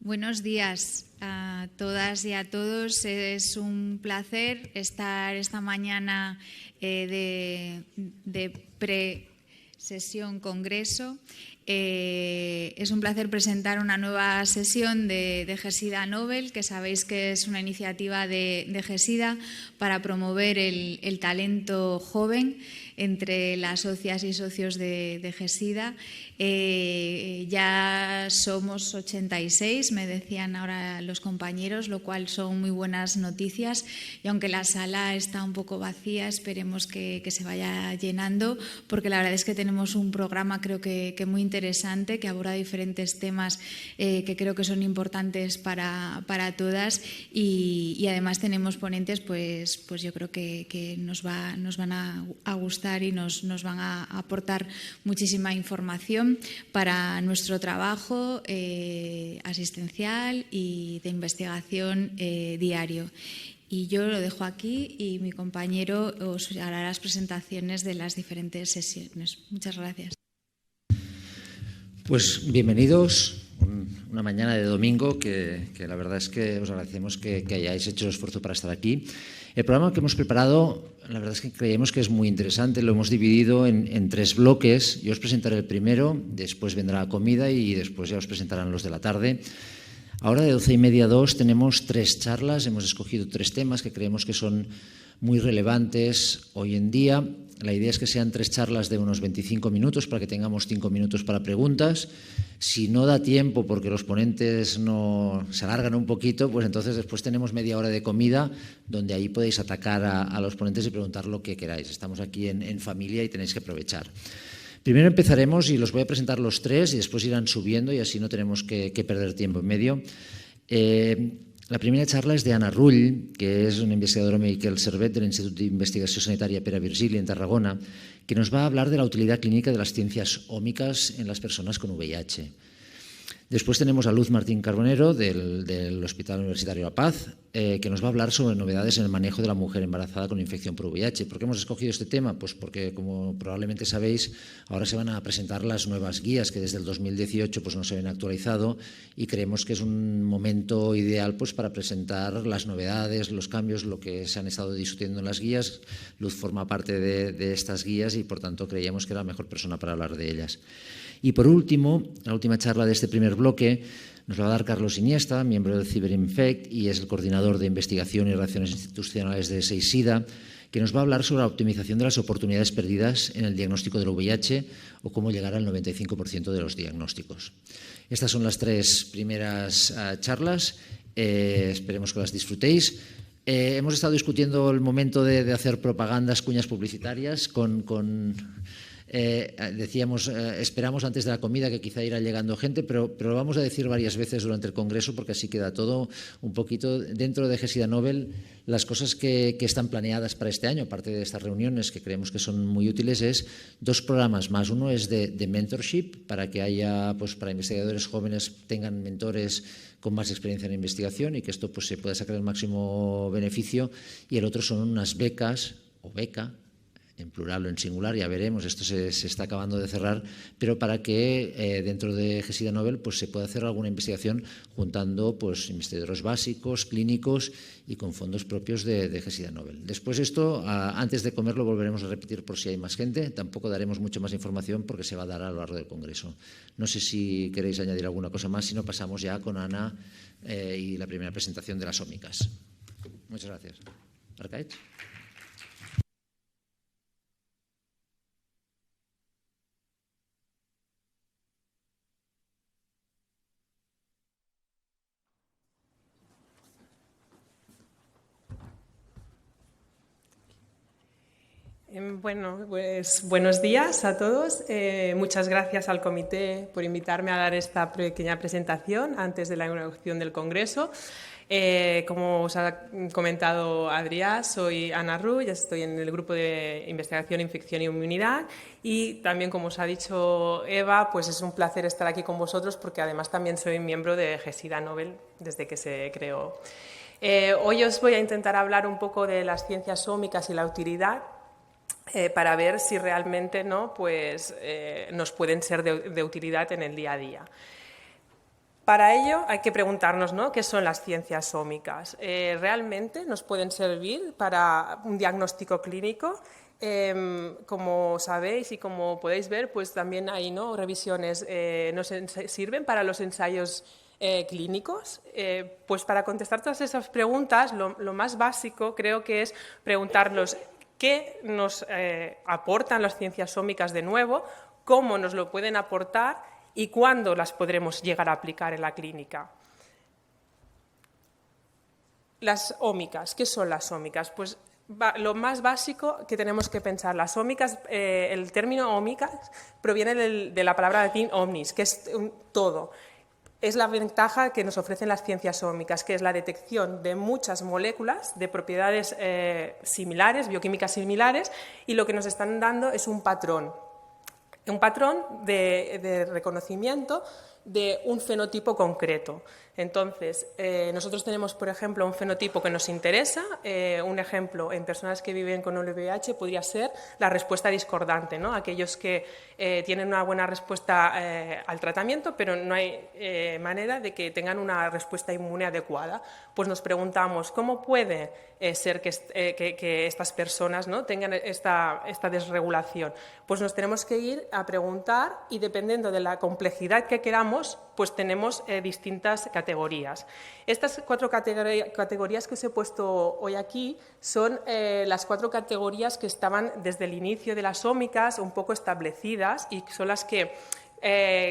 Buenos días a todas y a todos. Es un placer estar esta mañana de pre-sesión congreso. Es un placer presentar una nueva sesión de GESIDA Nobel, que sabéis que es una iniciativa de GESIDA para promover el talento joven entre las socias y socios de GESIDA. Ya somos 86, me decían ahora los compañeros, lo cual son muy buenas noticias. Y aunque la sala está un poco vacía, esperemos que se vaya llenando, porque la verdad es que tenemos un programa creo que muy interesante, que aborda diferentes temas que creo que son importantes para todas y además tenemos ponentes pues yo creo que nos van a gustar y nos van a aportar muchísima información para nuestro trabajo asistencial y de investigación diario. Y yo lo dejo aquí y mi compañero os hará las presentaciones de las diferentes sesiones. Muchas gracias. Pues bienvenidos, una mañana de domingo que la verdad es que os agradecemos que hayáis hecho el esfuerzo para estar aquí. El programa que hemos preparado, la verdad es que creemos que es muy interesante, lo hemos dividido en tres bloques. Yo os presentaré el primero, después vendrá la comida y después ya os presentarán los de la tarde. Ahora de 12:30 a 2 tenemos tres charlas, hemos escogido tres temas que creemos que son muy relevantes hoy en día. La idea es que sean tres charlas de unos 25 minutos para que tengamos 5 minutos para preguntas. Si no da tiempo porque los ponentes no se alargan un poquito, pues entonces después tenemos media hora de comida donde ahí podéis atacar a los ponentes y preguntar lo que queráis. Estamos aquí en familia y tenéis que aprovechar. Primero empezaremos y los voy a presentar los tres y después irán subiendo y así no tenemos que perder tiempo en medio. La primera charla es de Anna Rull, que es una investigadora Miquel Servet del Institut d'Investigació Sanitària Pere Virgili en Tarragona, que nos va a hablar de la utilidad clínica de las ciencias ómicas en las personas con VIH. Después tenemos a Luz Martín Carbonero del Hospital Universitario La Paz, que nos va a hablar sobre novedades en el manejo de la mujer embarazada con infección por VIH. ¿Por qué hemos escogido este tema? Pues porque, como probablemente sabéis, ahora se van a presentar las nuevas guías que desde el 2018 pues, no se habían actualizado y creemos que es un momento ideal pues, para presentar las novedades, los cambios, lo que se han estado discutiendo en las guías. Luz forma parte de estas guías y, por tanto, creíamos que era la mejor persona para hablar de ellas. Y por último, la última charla de este primer bloque nos va a dar Carlos Iniesta, miembro del CiberInfect y es el coordinador de investigación y relaciones institucionales de SEISIDA, que nos va a hablar sobre la optimización de las oportunidades perdidas en el diagnóstico del VIH o cómo llegar al 95% de los diagnósticos. Estas son las tres primeras charlas, esperemos que las disfrutéis. Hemos estado discutiendo el momento de hacer propagandas, cuñas publicitarias decíamos, esperamos antes de la comida que quizá irá llegando gente, pero lo vamos a decir varias veces durante el congreso porque así queda todo un poquito dentro de GESIDA Nobel. Las cosas que están planeadas para este año, aparte de estas reuniones que creemos que son muy útiles, es dos programas más. Uno es de mentorship para que haya, pues para investigadores jóvenes tengan mentores con más experiencia en investigación y que esto pues se pueda sacar el máximo beneficio, y el otro son unas becas o beca, en plural o en singular, ya veremos, esto se está acabando de cerrar, pero para que dentro de GESIDA Nobel pues, se pueda hacer alguna investigación juntando pues, investigadores básicos, clínicos y con fondos propios de GESIDA Nobel. Después esto, antes de comer, lo volveremos a repetir por si hay más gente, tampoco daremos mucho más información porque se va a dar a lo largo del congreso. No sé si queréis añadir alguna cosa más, si no pasamos ya con Ana y la primera presentación de las ómicas. Muchas gracias. Arcaich. Bueno, pues buenos días a todos. Muchas gracias al comité por invitarme a dar esta pequeña presentación antes de la inauguración del Congreso. Como os ha comentado Adrià, soy Anna Rull, estoy en el grupo de investigación, infección y inmunidad, y también, como os ha dicho Eva, pues es un placer estar aquí con vosotros porque además también soy miembro de GESIDA Nobel desde que se creó. Hoy os voy a intentar hablar un poco de las ciencias ómicas y la utilidad para ver si realmente ¿no? Pues, nos pueden ser de utilidad en el día a día. Para ello hay que preguntarnos, ¿no?, ¿qué son las ciencias ómicas? ¿Realmente nos pueden servir para un diagnóstico clínico? Como sabéis y como podéis ver, pues también hay, ¿no?, revisiones, nos sirven para los ensayos clínicos. Pues para contestar todas esas preguntas, lo más básico creo que es preguntarnos qué nos aportan las ciencias ómicas de nuevo, cómo nos lo pueden aportar y cuándo las podremos llegar a aplicar en la clínica. Las ómicas, ¿qué son las ómicas? Pues lo más básico que tenemos que pensar, las ómicas, el término ómicas proviene de la palabra latín omnis, que es todo. Es la ventaja que nos ofrecen las ciencias ómicas, que es la detección de muchas moléculas de propiedades similares, bioquímicas similares, y lo que nos están dando es un patrón de reconocimiento de un fenotipo concreto. Entonces, nosotros tenemos, por ejemplo, un fenotipo que nos interesa. Un ejemplo, en personas que viven con el VIH podría ser la respuesta discordante, ¿no? Aquellos que tienen una buena respuesta al tratamiento, pero no hay manera de que tengan una respuesta inmune adecuada. Pues nos preguntamos, ¿cómo puede ser que estas personas, ¿no?, tengan esta desregulación? Pues nos tenemos que ir a preguntar y, dependiendo de la complejidad que queramos, pues tenemos distintas categorías. Estas 4 categorías que os he puesto hoy aquí son las 4 categorías que estaban desde el inicio de las ómicas un poco establecidas y son las que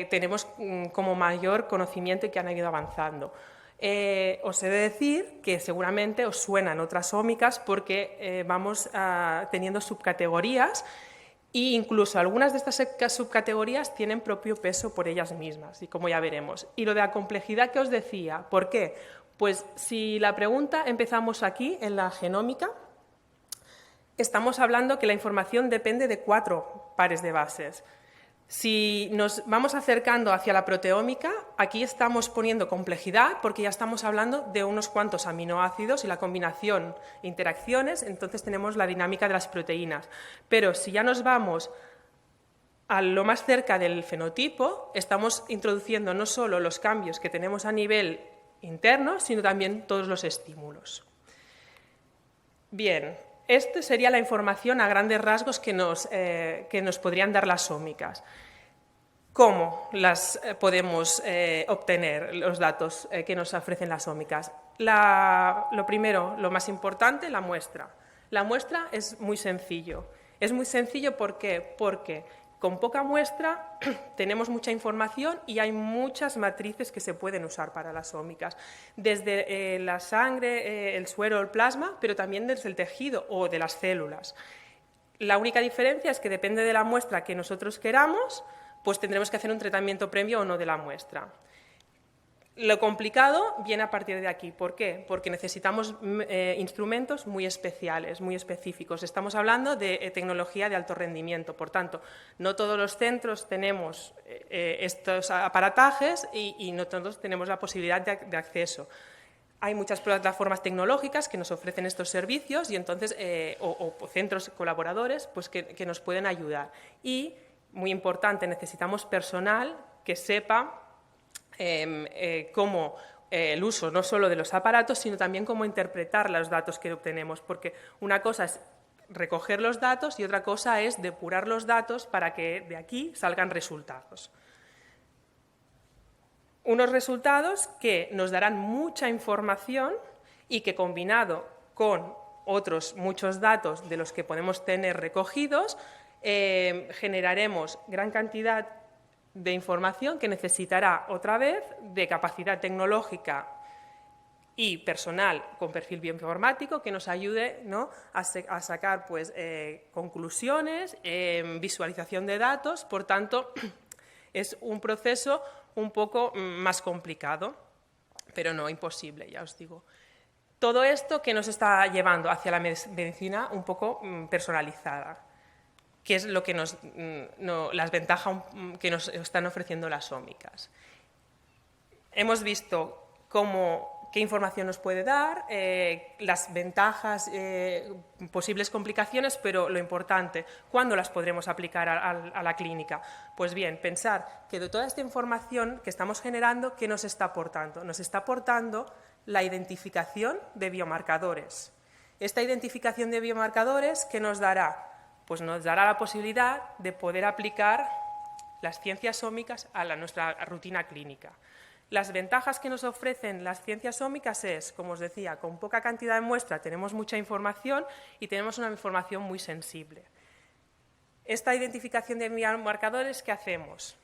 tenemos como mayor conocimiento y que han ido avanzando. Os he de decir que seguramente os suenan otras ómicas porque vamos teniendo subcategorías. E incluso algunas de estas subcategorías tienen propio peso por ellas mismas, y como ya veremos. Y lo de la complejidad que os decía, ¿por qué? Pues si la pregunta empezamos aquí, en la genómica, estamos hablando que la información depende de 4 pares de bases. Si nos vamos acercando hacia la proteómica, aquí estamos poniendo complejidad porque ya estamos hablando de unos cuantos aminoácidos y la combinación, interacciones, entonces tenemos la dinámica de las proteínas. Pero si ya nos vamos a lo más cerca del fenotipo, estamos introduciendo no solo los cambios que tenemos a nivel interno, sino también todos los estímulos. Bien. Esta sería la información a grandes rasgos que nos podrían dar las ómicas. ¿Cómo las podemos obtener, los datos que nos ofrecen las ómicas? Lo primero, lo más importante, la muestra. La muestra es muy sencillo. Es muy sencillo, ¿por qué? Porque con poca muestra tenemos mucha información y hay muchas matrices que se pueden usar para las ómicas, desde la sangre, el suero, el plasma, pero también desde el tejido o de las células. La única diferencia es que depende de la muestra que nosotros queramos, pues tendremos que hacer un tratamiento previo o no de la muestra. Lo complicado viene a partir de aquí. ¿Por qué? Porque necesitamos instrumentos muy especiales, muy específicos. Estamos hablando de tecnología de alto rendimiento. Por tanto, no todos los centros tenemos estos aparatajes y no todos tenemos la posibilidad de acceso. Hay muchas plataformas tecnológicas que nos ofrecen estos servicios y entonces, o centros colaboradores pues que nos pueden ayudar. Y, muy importante, necesitamos personal que sepa cómo el uso no solo de los aparatos, sino también cómo interpretar los datos que obtenemos, porque una cosa es recoger los datos y otra cosa es depurar los datos para que de aquí salgan resultados. Unos resultados que nos darán mucha información y que, combinado con otros muchos datos de los que podemos tener recogidos, generaremos gran cantidad de información que necesitará otra vez de capacidad tecnológica y personal con perfil bioinformático que nos ayude, ¿no?, a sacar pues, conclusiones, visualización de datos. Por tanto, es un proceso un poco más complicado, pero no imposible, ya os digo. Todo esto que nos está llevando hacia la medicina un poco personalizada, que es lo que las ventajas que nos están ofreciendo las ómicas. Hemos visto cómo qué información nos puede dar, las ventajas, posibles complicaciones, pero lo importante, ¿cuándo las podremos aplicar a la clínica? Pues bien, pensar que de toda esta información que estamos generando, ¿qué nos está aportando? Nos está aportando la identificación de biomarcadores. Esta identificación de biomarcadores, ¿qué nos dará? Pues nos dará la posibilidad de poder aplicar las ciencias ómicas a nuestra rutina clínica. Las ventajas que nos ofrecen las ciencias ómicas es, como os decía, con poca cantidad de muestra tenemos mucha información y tenemos una información muy sensible. Esta identificación de biomarcadores, ¿qué hacemos?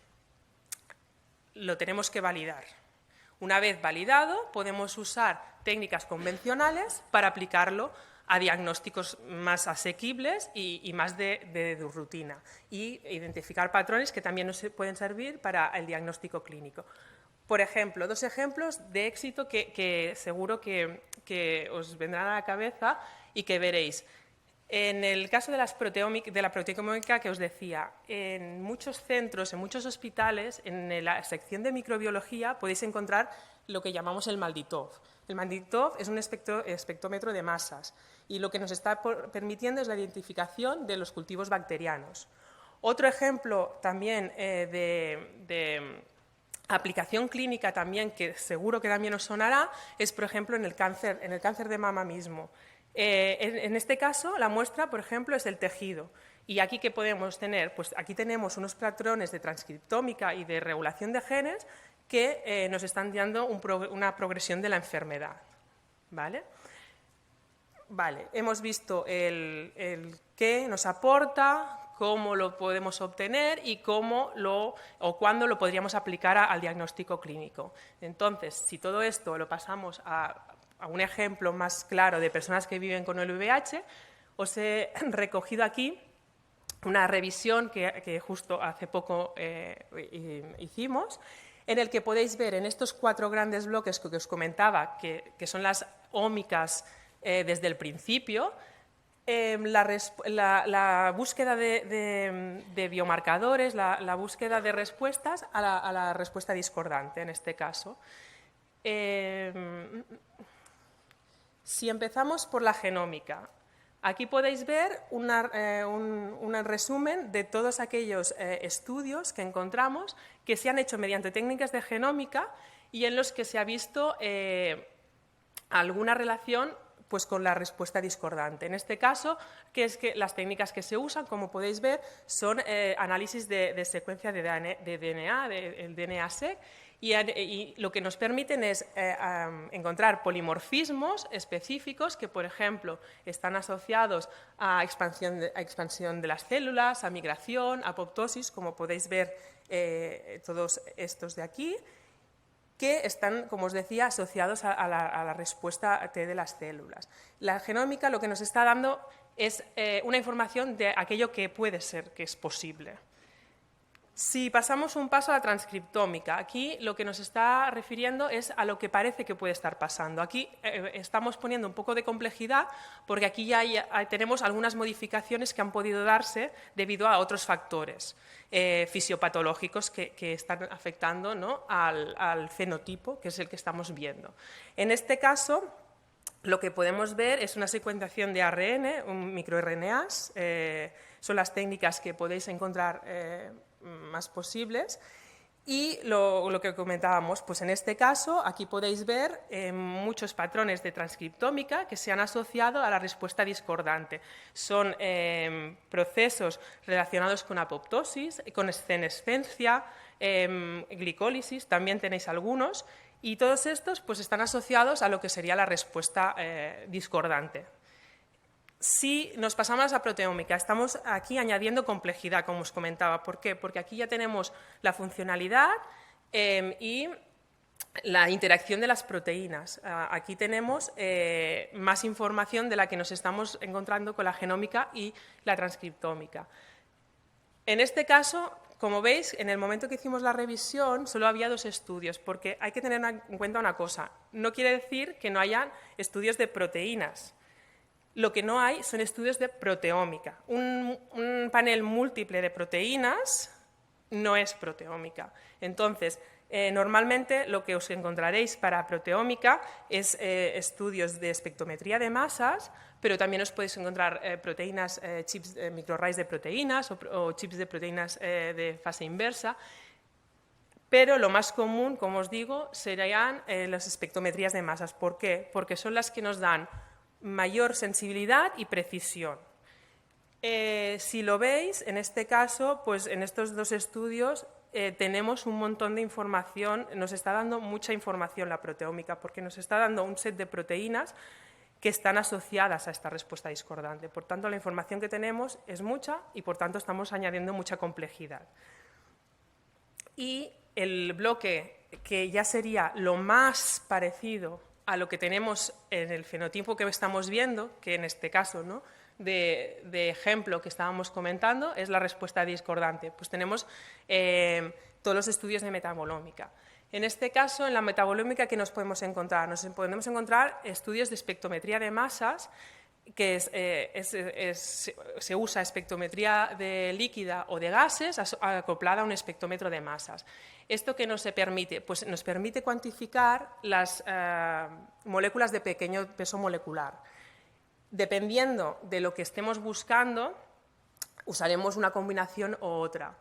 Lo tenemos que validar. Una vez validado, podemos usar técnicas convencionales para aplicarlo a diagnósticos más asequibles y más de rutina, y identificar patrones que también nos pueden servir para el diagnóstico clínico. Por ejemplo, 2 ejemplos de éxito que seguro que os vendrán a la cabeza y que veréis. En el caso de la proteómica que os decía, en muchos centros, en muchos hospitales, en la sección de microbiología podéis encontrar lo que llamamos el MALDI-TOF. El MALDI-TOF es un espectrómetro de masas y lo que nos está permitiendo es la identificación de los cultivos bacterianos. Otro ejemplo también de aplicación clínica también, que seguro que también os sonará, es, por ejemplo, en el cáncer de mama mismo. En este caso, la muestra, por ejemplo, es el tejido. ¿Y aquí qué podemos tener? Pues aquí tenemos unos patrones de transcriptómica y de regulación de genes que nos están dando una progresión de la enfermedad. ¿Vale? Vale, hemos visto el qué nos aporta, cómo lo podemos obtener y cuándo lo podríamos aplicar al diagnóstico clínico. Entonces, si todo esto lo pasamos a un ejemplo más claro de personas que viven con el VIH, os he recogido aquí una revisión que justo hace poco hicimos, en el que podéis ver en estos 4 grandes bloques que os comentaba, que son las ómicas desde el principio, la búsqueda de biomarcadores, la búsqueda de respuestas a la respuesta discordante, en este caso. Si empezamos por la genómica, aquí podéis ver un resumen de todos aquellos estudios que encontramos que se han hecho mediante técnicas de genómica y en los que se ha visto alguna relación pues con la respuesta discordante. En este caso, que las técnicas que se usan, como podéis ver, son análisis de secuencia de DNA, el DNA-seq, y lo que nos permiten es encontrar polimorfismos específicos que, por ejemplo, están asociados a expansión de las células, a migración, a apoptosis, como podéis ver todos estos de aquí, que están, como os decía, asociados a la respuesta T de las células. La genómica lo que nos está dando es una información de aquello que puede ser, que es posible. Si pasamos un paso a la transcriptómica, aquí lo que nos está refiriendo es a lo que parece que puede estar pasando. Aquí estamos poniendo un poco de complejidad porque aquí ya tenemos algunas modificaciones que han podido darse debido a otros factores fisiopatológicos que están afectando, ¿no?, al fenotipo, que es el que estamos viendo. En este caso, lo que podemos ver es una secuenciación de ARN, microRNAs, son las técnicas que podéis encontrar más posibles, y lo que comentábamos, pues en este caso aquí podéis ver muchos patrones de transcriptómica que se han asociado a la respuesta discordante. Son procesos relacionados con apoptosis, con senescencia, glicólisis, también tenéis algunos, y todos estos pues están asociados a lo que sería la respuesta discordante. Si nos pasamos a proteómica, estamos aquí añadiendo complejidad, como os comentaba. ¿Por qué? Porque aquí ya tenemos la funcionalidad y la interacción de las proteínas. Aquí tenemos más información de la que nos estamos encontrando con la genómica y la transcriptómica. En este caso, como veis, en el momento que hicimos la revisión solo había 2 estudios, porque hay que tener en cuenta una cosa. No quiere decir que no hayan estudios de proteínas. Lo que no hay son estudios de proteómica. Un panel múltiple de proteínas no es proteómica. Entonces, Normalmente lo que os encontraréis para proteómica es estudios de espectrometría de masas, pero también os podéis encontrar proteínas, chips, microarrays de proteínas o chips de proteínas de fase inversa, pero lo más común, como os digo, serían las espectrometrías de masas. ¿Por qué? Porque son las que nos dan mayor sensibilidad y precisión. Si lo veis, en este caso, pues en estos dos estudios tenemos un montón de información, nos está dando mucha información la proteómica, porque nos está dando un set de proteínas que están asociadas a esta respuesta discordante. Por tanto, la información que tenemos es mucha y, por tanto, estamos añadiendo mucha complejidad. Y el bloque que ya sería lo más parecido a lo que tenemos en el fenotipo que estamos viendo, que en este caso, ¿no?, de ejemplo que estábamos comentando, es la respuesta discordante. Pues tenemos todos los estudios de metabolómica. En este caso, en la metabolómica, ¿qué nos podemos encontrar? Nos podemos encontrar estudios de espectrometría de masas, que se usa espectrometría de líquida o de gases acoplada a un espectrómetro de masas. ¿Esto qué nos permite? Pues nos permite cuantificar las moléculas de pequeño peso molecular. Dependiendo de lo que estemos buscando, usaremos una combinación u otra.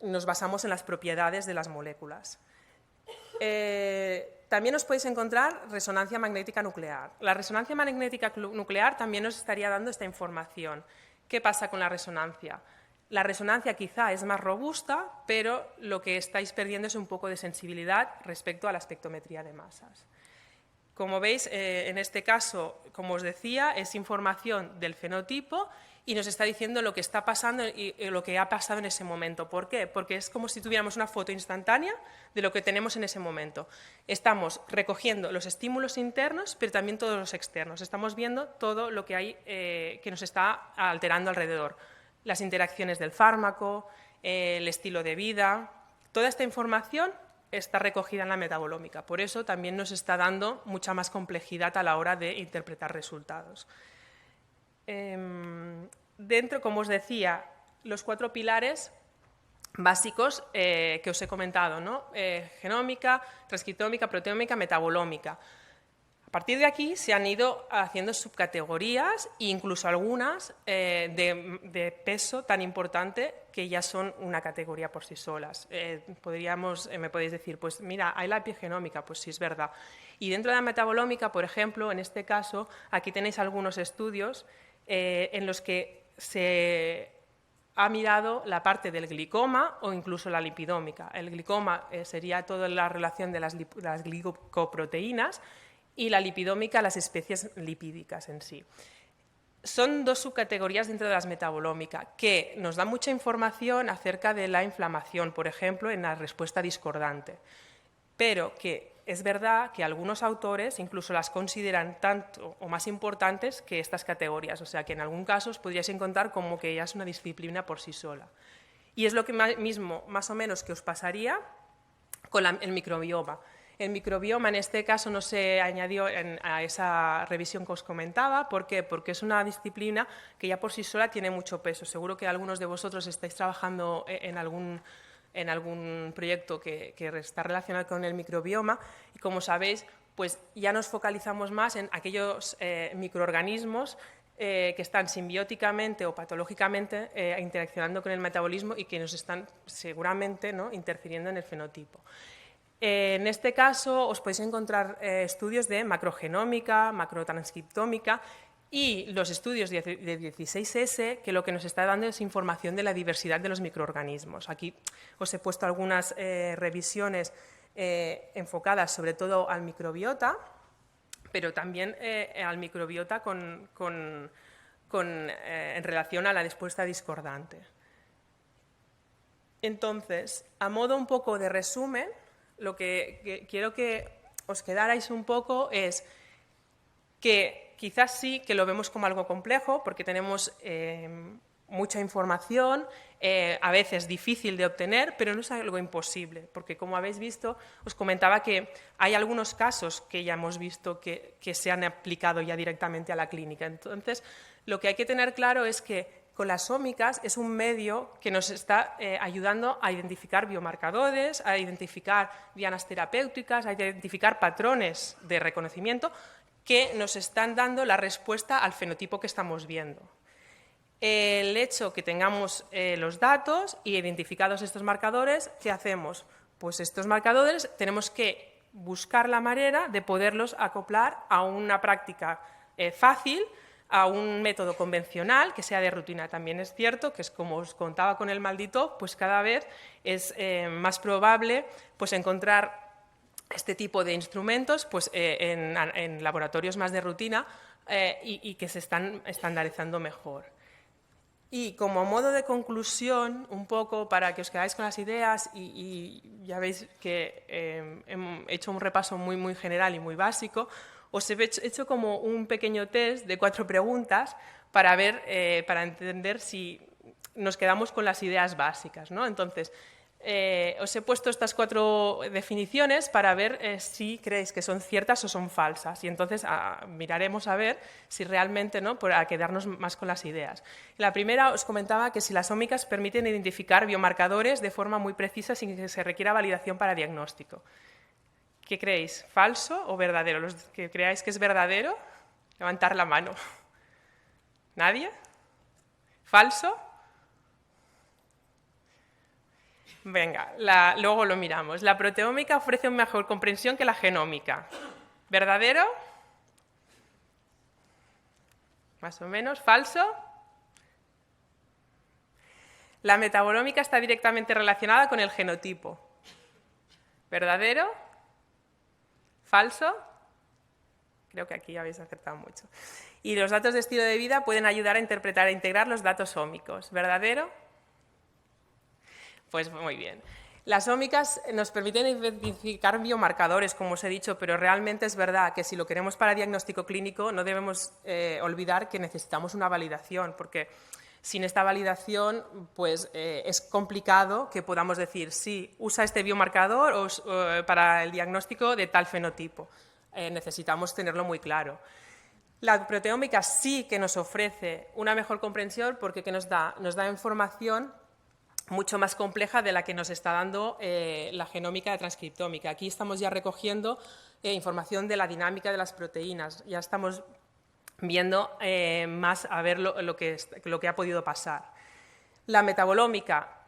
Nos basamos en las propiedades de las moléculas. También os podéis encontrar resonancia magnética nuclear. La resonancia magnética nuclear también nos estaría dando esta información. ¿Qué pasa con la resonancia? La resonancia quizá es más robusta, pero lo que estáis perdiendo es un poco de sensibilidad respecto a la espectrometría de masas. Como veis, en este caso, como os decía, es información del fenotipo y nos está diciendo lo que está pasando y lo que ha pasado en ese momento. ¿Por qué? Porque es como si tuviéramos una foto instantánea de lo que tenemos en ese momento. Estamos recogiendo los estímulos internos, pero también todos los externos. Estamos viendo todo lo que hay que nos está alterando alrededor. Las interacciones del fármaco, el estilo de vida, toda esta información está recogida en la metabolómica. Por eso también nos está dando mucha más complejidad a la hora de interpretar resultados. Dentro, como os decía, los 4 pilares básicos que os he comentado, ¿no? Genómica, transcriptómica, proteómica, metabolómica. A partir de aquí se han ido haciendo subcategorías e incluso algunas de peso tan importante que ya son una categoría por sí solas. Me podéis decir, pues mira, hay la epigenómica, pues sí es verdad. Y dentro de la metabolómica, por ejemplo, en este caso, aquí tenéis algunos estudios en los que se ha mirado la parte del glicoma o incluso la lipidómica. El glicoma sería toda la relación de las glicoproteínas, y la lipidómica, las especies lipídicas en sí. Son 2 subcategorías dentro de las metabolómicas que nos dan mucha información acerca de la inflamación, por ejemplo, en la respuesta discordante, pero que es verdad que algunos autores incluso las consideran tanto o más importantes que estas categorías, o sea que en algún caso os podríais encontrar como que ya es una disciplina por sí sola. Y es lo que mismo, más o menos, que os pasaría con el microbioma. El microbioma en este caso no se añadió a esa revisión que os comentaba. ¿Por qué? Porque es una disciplina que ya por sí sola tiene mucho peso. Seguro que algunos de vosotros estáis trabajando en algún proyecto que está relacionado con el microbioma y, como sabéis, pues ya nos focalizamos más en aquellos microorganismos que están simbióticamente o patológicamente interaccionando con el metabolismo y que nos están seguramente, ¿no?, interfiriendo en el fenotipo. En este caso os podéis encontrar estudios de macrogenómica, macrotranscriptómica y los estudios de 16S, que lo que nos está dando es información de la diversidad de los microorganismos. Aquí os he puesto algunas revisiones enfocadas sobre todo al microbiota, pero también al microbiota en relación a la respuesta discordante. Entonces, a modo un poco de resumen, lo que quiero que os quedarais un poco es que quizás sí que lo vemos como algo complejo porque tenemos mucha información, a veces difícil de obtener, pero no es algo imposible, porque como habéis visto, os comentaba que hay algunos casos que ya hemos visto que se han aplicado ya directamente a la clínica. Entonces, lo que hay que tener claro es que con las ómicas es un medio que nos está ayudando a identificar biomarcadores, a identificar dianas terapéuticas, a identificar patrones de reconocimiento que nos están dando la respuesta al fenotipo que estamos viendo. El hecho que tengamos los datos y identificados estos marcadores, ¿qué hacemos? Pues estos marcadores tenemos que buscar la manera de poderlos acoplar a una práctica fácil, a un método convencional que sea de rutina. También es cierto que, es como os contaba con el maldito, pues cada vez es más probable pues encontrar este tipo de instrumentos pues, en laboratorios más de rutina y que se están estandarizando mejor. Y como modo de conclusión, un poco para que os quedáis con las ideas y ya veis que he hecho un repaso muy general y muy básico, os he hecho como un pequeño test de 4 preguntas para ver, para entender si nos quedamos con las ideas básicas, ¿no? Entonces, os he puesto estas 4 definiciones para ver si creéis que son ciertas o son falsas y entonces miraremos a ver si realmente, ¿no?, para quedarnos más con las ideas. La primera os comentaba que si las ómicas permiten identificar biomarcadores de forma muy precisa sin que se requiera validación para diagnóstico. ¿Qué creéis? ¿Falso o verdadero? Los que creáis que es verdadero, levantar la mano. ¿Nadie? ¿Falso? Venga, luego lo miramos. La proteómica ofrece una mejor comprensión que la genómica. ¿Verdadero? Más o menos. ¿Falso? La metabolómica está directamente relacionada con el genotipo. ¿Verdadero? ¿Falso? Creo que aquí habéis acertado mucho. Y los datos de estilo de vida pueden ayudar a interpretar e integrar los datos ómicos. ¿Verdadero? Pues muy bien. Las ómicas nos permiten identificar biomarcadores, como os he dicho, pero realmente es verdad que si lo queremos para diagnóstico clínico no debemos olvidar que necesitamos una validación, porque sin esta validación pues, es complicado que podamos decir sí, usa este biomarcador para el diagnóstico de tal fenotipo. Necesitamos tenerlo muy claro. La proteómica sí que nos ofrece una mejor comprensión porque ¿qué nos da? Nos da información mucho más compleja de la que nos está dando la genómica de transcriptómica. Aquí estamos ya recogiendo información de la dinámica de las proteínas, ya estamos viendo más a ver lo que ha podido pasar. La metabolómica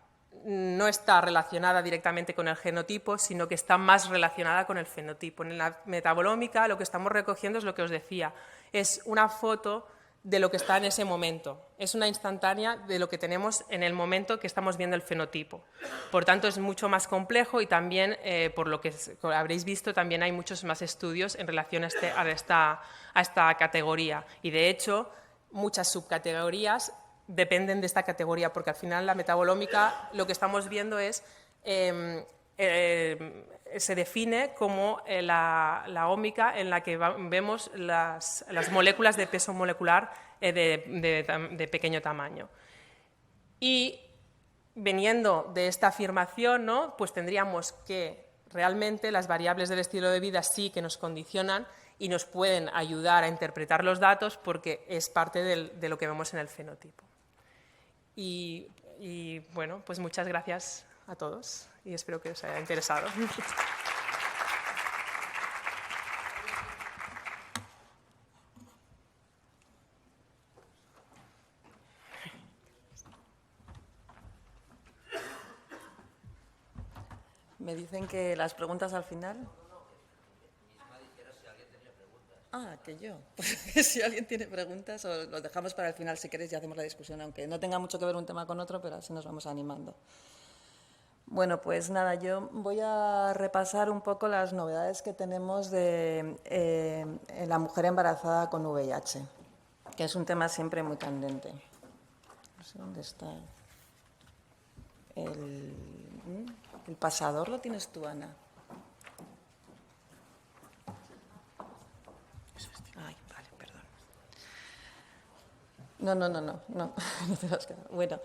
no está relacionada directamente con el genotipo, sino que está más relacionada con el fenotipo. En la metabolómica lo que estamos recogiendo es lo que os decía, es una foto de lo que está en ese momento. Es una instantánea de lo que tenemos en el momento que estamos viendo el fenotipo. Por tanto, es mucho más complejo y también, por lo que habréis visto, también hay muchos más estudios en relación a esta categoría. Y, de hecho, muchas subcategorías dependen de esta categoría, porque al final la metabolómica lo que estamos viendo es se define como la ómica en la que vemos las moléculas de peso molecular de pequeño tamaño. Y veniendo de esta afirmación, ¿no?, pues tendríamos que realmente las variables del estilo de vida sí que nos condicionan y nos pueden ayudar a interpretar los datos porque es parte de lo que vemos en el fenotipo. Y bueno, pues muchas gracias a todos y espero que os haya interesado. Me dicen que las preguntas al final. Ah, que yo. Pues si alguien tiene preguntas, o lo dejamos para el final si queréis y hacemos la discusión, aunque no tenga mucho que ver un tema con otro, pero así nos vamos animando. Bueno, pues nada, yo voy a repasar un poco las novedades que tenemos de la mujer embarazada con VIH, que es un tema siempre muy candente. No sé dónde está el pasador, ¿lo tienes tú, Ana? Ay, vale, perdón. No te vas a quedar. Bueno,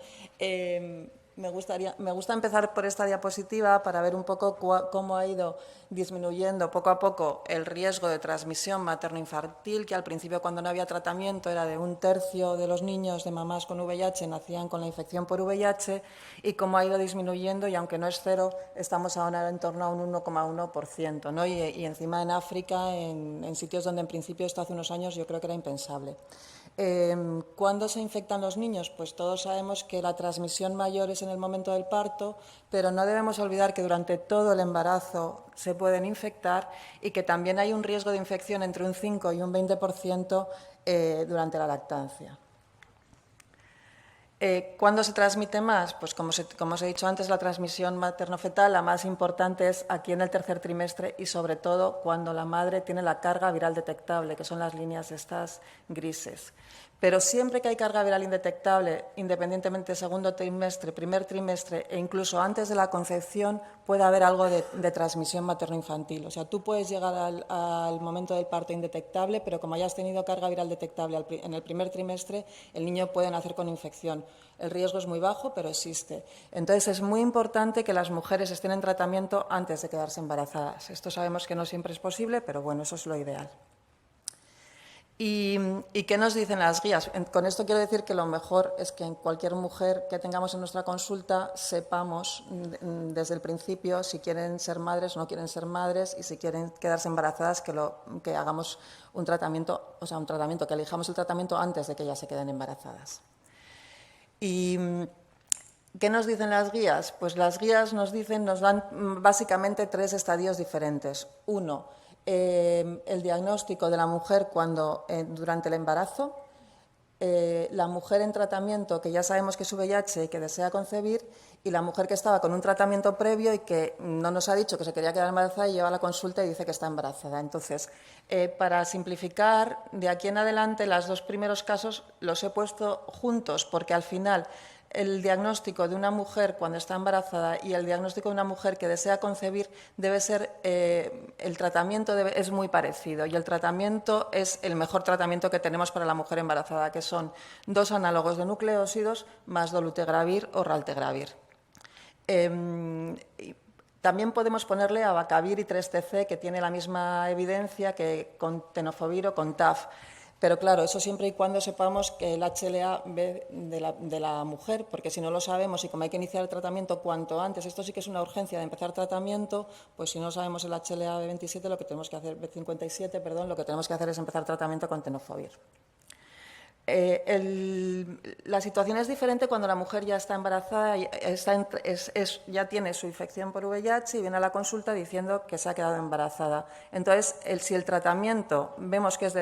Me gusta empezar por esta diapositiva para ver un poco cómo ha ido disminuyendo poco a poco el riesgo de transmisión materno-infantil, que al principio, cuando no había tratamiento, era de 1/3 de los niños de mamás con VIH nacían con la infección por VIH, y cómo ha ido disminuyendo, y aunque no es cero, estamos ahora en torno a un 1,1%, ¿no? Y encima en África, en sitios donde en principio esto hace unos años yo creo que era impensable. ¿Cuándo se infectan los niños? Pues todos sabemos que la transmisión mayor es en el momento del parto, pero no debemos olvidar que durante todo el embarazo se pueden infectar y que también hay un riesgo de infección entre un 5 y un 20% durante la lactancia. ¿Cuándo se transmite más? Pues como os he dicho antes, la transmisión materno-fetal, la más importante es aquí en el tercer trimestre y sobre todo cuando la madre tiene la carga viral detectable, que son las líneas estas grises. Pero siempre que hay carga viral indetectable, independientemente de segundo trimestre, primer trimestre e incluso antes de la concepción, puede haber algo de transmisión materno-infantil. O sea, tú puedes llegar al momento del parto indetectable, pero como hayas tenido carga viral detectable en el primer trimestre, el niño puede nacer con infección. El riesgo es muy bajo, pero existe. Entonces, es muy importante que las mujeres estén en tratamiento antes de quedarse embarazadas. Esto sabemos que no siempre es posible, pero bueno, eso es lo ideal. ¿Y qué nos dicen las guías? Con esto quiero decir que lo mejor es que en cualquier mujer que tengamos en nuestra consulta sepamos desde el principio si quieren ser madres o no quieren ser madres, y si quieren quedarse embarazadas que hagamos un tratamiento, que elijamos el tratamiento antes de que ellas se queden embarazadas. ¿Y qué nos dicen las guías? Pues las guías nos dan básicamente 3 estadios diferentes. Uno, el diagnóstico de la mujer durante el embarazo, la mujer en tratamiento que ya sabemos que es VIH y que desea concebir, y la mujer que estaba con un tratamiento previo y que no nos ha dicho que se quería quedar embarazada y lleva a la consulta y dice que está embarazada. Entonces, para simplificar, de aquí en adelante los 2 primeros casos los he puesto juntos porque al final el diagnóstico de una mujer cuando está embarazada y el diagnóstico de una mujer que desea concebir debe ser, el tratamiento es muy parecido, y el tratamiento es el mejor tratamiento que tenemos para la mujer embarazada, que son 2 análogos de nucleósidos más dolutegravir o raltegravir. También podemos ponerle abacavir y 3-TC, que tiene la misma evidencia que con tenofovir o con TAF. Pero claro, eso siempre y cuando sepamos que el HLA-B de la mujer, porque si no lo sabemos y como hay que iniciar el tratamiento cuanto antes, esto sí que es una urgencia de empezar tratamiento, pues si no sabemos el HLA-B27, lo que tenemos que hacer, B57, perdón, lo que tenemos que hacer es empezar tratamiento con tenofovir. La situación es diferente cuando la mujer ya está embarazada, ya tiene su infección por VIH y viene a la consulta diciendo que se ha quedado embarazada. Entonces, si el tratamiento vemos que es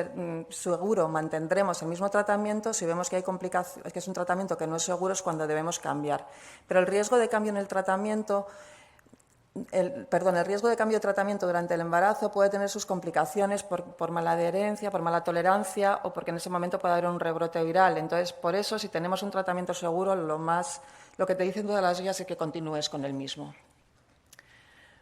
seguro, mantendremos el mismo tratamiento. Si vemos que hay complicaciones, que es un tratamiento que no es seguro, es cuando debemos cambiar. Pero el riesgo de cambio en el tratamiento... El riesgo de cambio de tratamiento durante el embarazo puede tener sus complicaciones por mala adherencia, por mala tolerancia o porque en ese momento puede haber un rebrote viral. Entonces, por eso, si tenemos un tratamiento seguro, lo que te dicen todas las guías es que continúes con el mismo.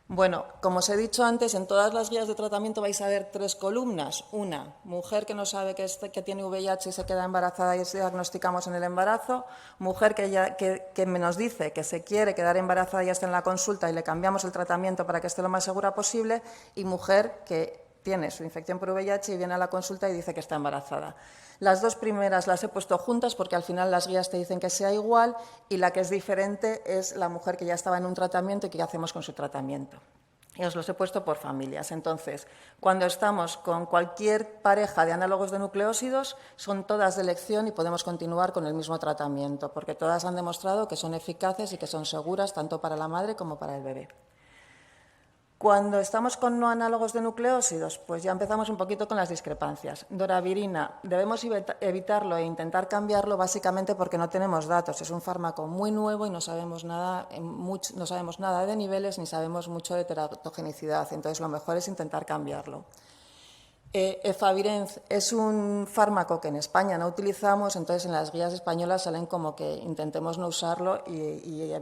Bueno, como os he dicho antes, en todas las guías de tratamiento vais a ver 3 columnas. Una, mujer que no sabe que tiene VIH y se queda embarazada y diagnosticamos en el embarazo. Mujer que nos dice que se quiere quedar embarazada y ya está en la consulta y le cambiamos el tratamiento para que esté lo más segura posible. Y mujer que tiene su infección por VIH y viene a la consulta y dice que está embarazada. Las 2 primeras las he puesto juntas porque al final las guías te dicen que sea igual, y la que es diferente es la mujer que ya estaba en un tratamiento y qué hacemos con su tratamiento. Y os los he puesto por familias. Entonces, cuando estamos con cualquier pareja de análogos de nucleósidos, son todas de elección y podemos continuar con el mismo tratamiento, porque todas han demostrado que son eficaces y que son seguras tanto para la madre como para el bebé. Cuando estamos con no análogos de nucleósidos, pues ya empezamos un poquito con las discrepancias. Doravirina, debemos evitarlo e intentar cambiarlo básicamente porque no tenemos datos. Es un fármaco muy nuevo y no sabemos nada de niveles ni sabemos mucho de teratogenicidad. Entonces, lo mejor es intentar cambiarlo. Efavirenz es un fármaco que en España no utilizamos, entonces en las guías españolas salen como que intentemos no usarlo y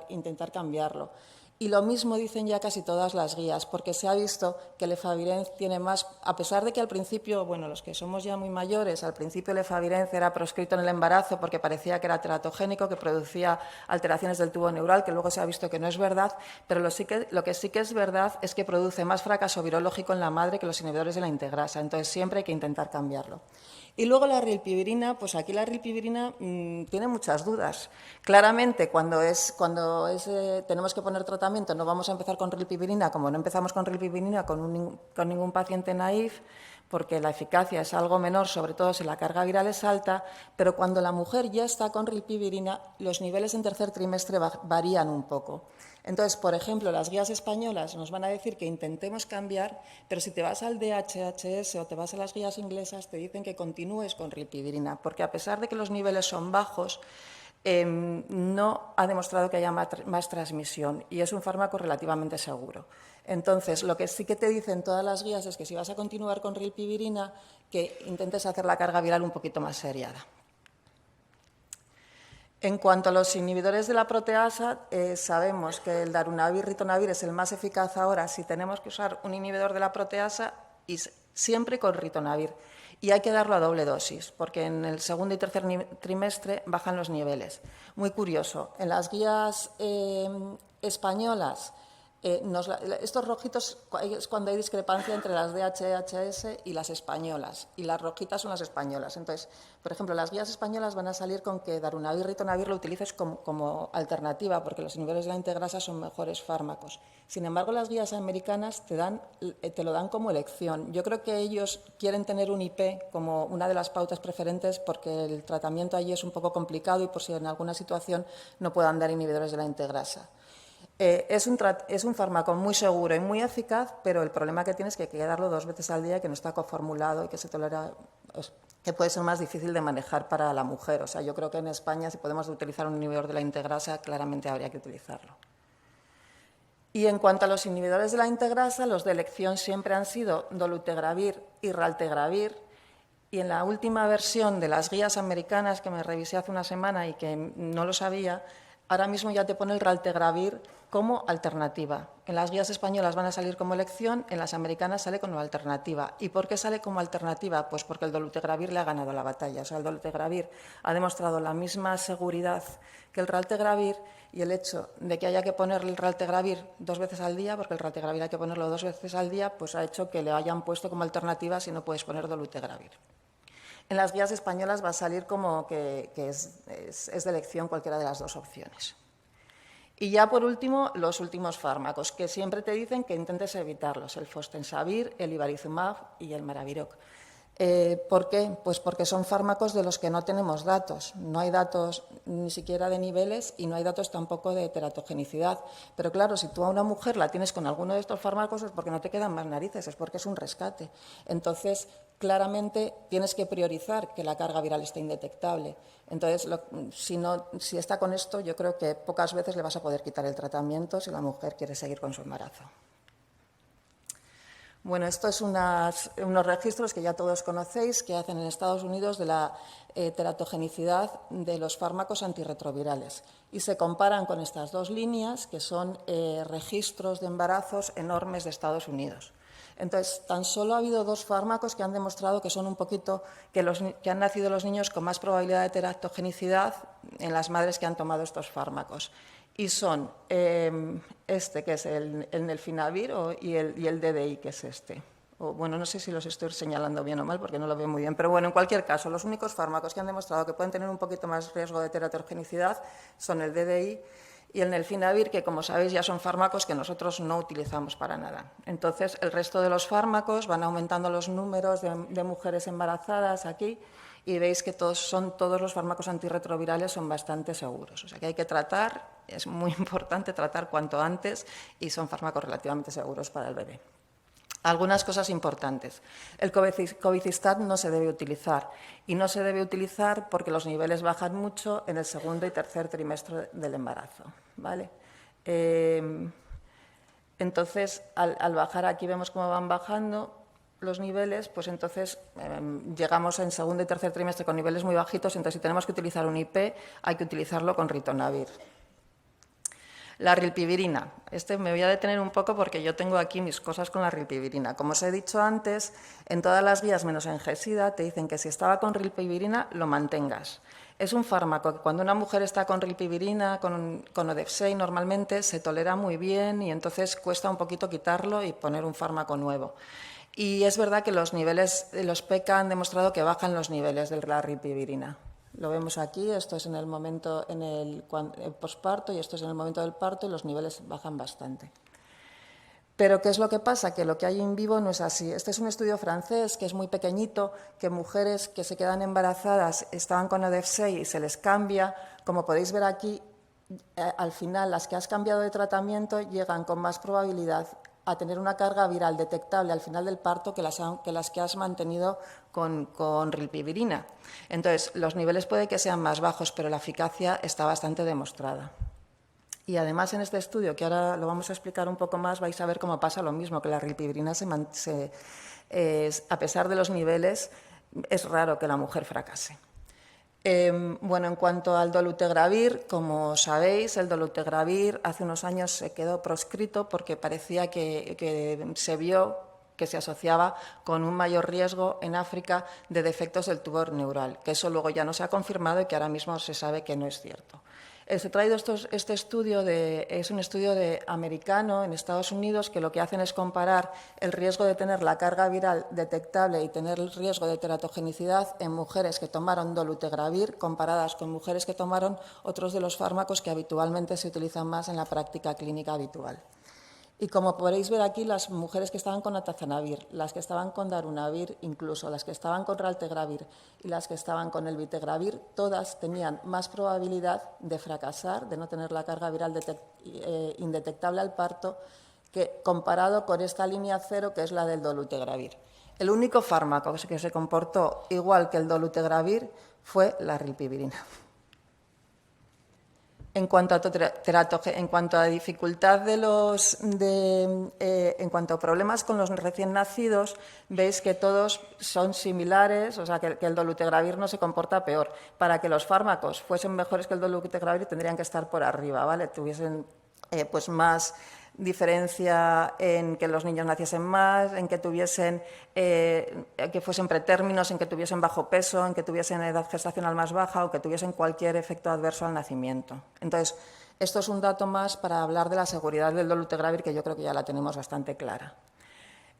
intentar cambiarlo. Y lo mismo dicen ya casi todas las guías, porque se ha visto que el efavirenz tiene más, a pesar de que al principio, bueno, los que somos ya muy mayores, al principio el efavirenz era proscrito en el embarazo porque parecía que era teratogénico, que producía alteraciones del tubo neural, que luego se ha visto que no es verdad, pero lo que sí que es verdad es que produce más fracaso virológico en la madre que los inhibidores de la integrasa, entonces siempre hay que intentar cambiarlo. Y luego la rilpivirina, pues aquí la rilpivirina tiene muchas dudas. Claramente, cuando tenemos que poner tratamiento, no vamos a empezar con rilpivirina, como no empezamos con rilpivirina con ningún paciente naïf, porque la eficacia es algo menor, sobre todo si la carga viral es alta, pero cuando la mujer ya está con rilpivirina, los niveles en tercer trimestre varían un poco. Entonces, por ejemplo, las guías españolas nos van a decir que intentemos cambiar, pero si te vas al DHHS o te vas a las guías inglesas, te dicen que continúes con rilpivirina, porque a pesar de que los niveles son bajos, no ha demostrado que haya más transmisión y es un fármaco relativamente seguro. Entonces, lo que sí que te dicen todas las guías es que si vas a continuar con rilpivirina, que intentes hacer la carga viral un poquito más seriada. En cuanto a los inhibidores de la proteasa, sabemos que el darunavir, ritonavir es el más eficaz ahora si tenemos que usar un inhibidor de la proteasa y siempre con ritonavir. Y hay que darlo a doble dosis, porque en el segundo y tercer trimestre bajan los niveles. Muy curioso, en las guías españolas, estos rojitos es cuando hay discrepancia entre las DHHS y las españolas, y las rojitas son las españolas. Entonces, por ejemplo, las guías españolas van a salir con que darunavir, ritonavir lo utilices como alternativa, porque los inhibidores de la integrasa son mejores fármacos. Sin embargo, las guías americanas te lo dan como elección. Yo creo que ellos quieren tener un IP como una de las pautas preferentes porque el tratamiento allí es un poco complicado y por si en alguna situación no puedan dar inhibidores de la integrasa. Es un fármaco muy seguro y muy eficaz, pero el problema que tiene es que hay que darlo 2 veces al día, que no está coformulado y que se tolera, que puede ser más difícil de manejar para la mujer. O sea, yo creo que en España, si podemos utilizar un inhibidor de la integrasa, claramente habría que utilizarlo. Y en cuanto a los inhibidores de la integrasa, los de elección siempre han sido dolutegravir y raltegravir. Y en la última versión de las guías americanas, que me revisé hace una semana y que no lo sabía, ahora mismo ya te pone el raltegravir como alternativa. En las guías españolas van a salir como elección, en las americanas sale como alternativa. ¿Y por qué sale como alternativa? Pues porque el dolutegravir le ha ganado la batalla. O sea, el dolutegravir ha demostrado la misma seguridad que el raltegravir y el hecho de que haya que poner el raltegravir 2 veces al día, porque el raltegravir hay que ponerlo 2 veces al día, pues ha hecho que le hayan puesto como alternativa si no puedes poner dolutegravir. En las guías españolas va a salir como que es de elección cualquiera de las 2 opciones. Y ya por último, los últimos fármacos, que siempre te dicen que intentes evitarlos, el fostensavir, el ibarizumab y el maraviroc. ¿Por qué? Pues porque son fármacos de los que no tenemos datos. No hay datos ni siquiera de niveles y no hay datos tampoco de teratogenicidad. Pero claro, si tú a una mujer la tienes con alguno de estos fármacos es porque no te quedan más narices, es porque es un rescate. Entonces, claramente tienes que priorizar que la carga viral esté indetectable. Entonces, si está con esto, yo creo que pocas veces le vas a poder quitar el tratamiento si la mujer quiere seguir con su embarazo. Bueno, esto es unos registros que ya todos conocéis que hacen en Estados Unidos de la teratogenicidad de los fármacos antirretrovirales y se comparan con estas 2 líneas que son registros de embarazos enormes de Estados Unidos. Entonces, tan solo ha habido 2 fármacos que han demostrado que son un poquito, que han nacido los niños con más probabilidad de teratogenicidad en las madres que han tomado estos fármacos. Y son que es el nelfinavir y el DDI, que es este. Bueno, no sé si los estoy señalando bien o mal porque no lo veo muy bien, pero bueno, en cualquier caso, los únicos fármacos que han demostrado que pueden tener un poquito más riesgo de teratogenicidad son el DDI y el nelfinavir, que como sabéis ya son fármacos que nosotros no utilizamos para nada. Entonces, el resto de los fármacos van aumentando los números de mujeres embarazadas aquí y veis que todos los fármacos antirretrovirales son bastante seguros. O sea que hay que tratar, es muy importante tratar cuanto antes y son fármacos relativamente seguros para el bebé. Algunas cosas importantes. El covicistat no se debe utilizar y no se debe utilizar porque los niveles bajan mucho en el segundo y tercer trimestre del embarazo, ¿vale? Entonces, al bajar aquí vemos cómo van bajando los niveles, pues entonces llegamos en segundo y tercer trimestre con niveles muy bajitos, entonces si tenemos que utilizar un IP hay que utilizarlo con ritonavir. La rilpivirina. Me voy a detener un poco porque yo tengo aquí mis cosas con la rilpivirina. Como os he dicho antes, en todas las guías menos en GESIDA te dicen que si estaba con rilpivirina lo mantengas. Es un fármaco que cuando una mujer está con rilpivirina, con Odefsey normalmente se tolera muy bien y entonces cuesta un poquito quitarlo y poner un fármaco nuevo. Y es verdad que los niveles, los PECA han demostrado que bajan los niveles de la rilpivirina. Lo vemos aquí, esto es en el momento, en el posparto y esto es en el momento del parto y los niveles bajan bastante. Pero ¿qué es lo que pasa? Que lo que hay en vivo no es así. Este es un estudio francés que es muy pequeñito, que mujeres que se quedan embarazadas estaban con Odefsey y se les cambia. Como podéis ver aquí, al final las que has cambiado de tratamiento llegan con más probabilidad a tener una carga viral detectable al final del parto que las que has mantenido con rilpivirina. Entonces, los niveles puede que sean más bajos, pero la eficacia está bastante demostrada. Y además en este estudio, que ahora lo vamos a explicar un poco más, vais a ver cómo pasa lo mismo, que la rilpivirina, a pesar de los niveles, es raro que la mujer fracase. Bueno, en cuanto al dolutegravir, como sabéis, el dolutegravir hace unos años se quedó proscrito porque parecía que se vio que se asociaba con un mayor riesgo en África de defectos del tubo neural, que eso luego ya no se ha confirmado y que ahora mismo se sabe que no es cierto. He traído este estudio, es un estudio americano en Estados Unidos que lo que hacen es comparar el riesgo de tener la carga viral detectable y tener el riesgo de teratogenicidad en mujeres que tomaron dolutegravir comparadas con mujeres que tomaron otros de los fármacos que habitualmente se utilizan más en la práctica clínica habitual. Y como podéis ver aquí, las mujeres que estaban con atazanavir, las que estaban con darunavir, incluso las que estaban con raltegravir y las que estaban con el vitegravir, todas tenían más probabilidad de fracasar, de no tener la carga viral indetectable al parto, que comparado con esta línea cero, que es la del dolutegravir. El único fármaco que se comportó igual que el dolutegravir fue la rilpivirina. En cuanto a dificultad en cuanto a problemas con los recién nacidos, veis que todos son similares, o sea, que el dolutegravir no se comporta peor. Para que los fármacos fuesen mejores que el dolutegravir tendrían que estar por arriba, ¿vale? Tuviesen pues más diferencia en que los niños naciesen más, en que tuviesen que fuesen pretérminos, en que tuviesen bajo peso, en que tuviesen edad gestacional más baja o que tuviesen cualquier efecto adverso al nacimiento. Entonces, esto es un dato más para hablar de la seguridad del dolutegravir, que yo creo que ya la tenemos bastante clara.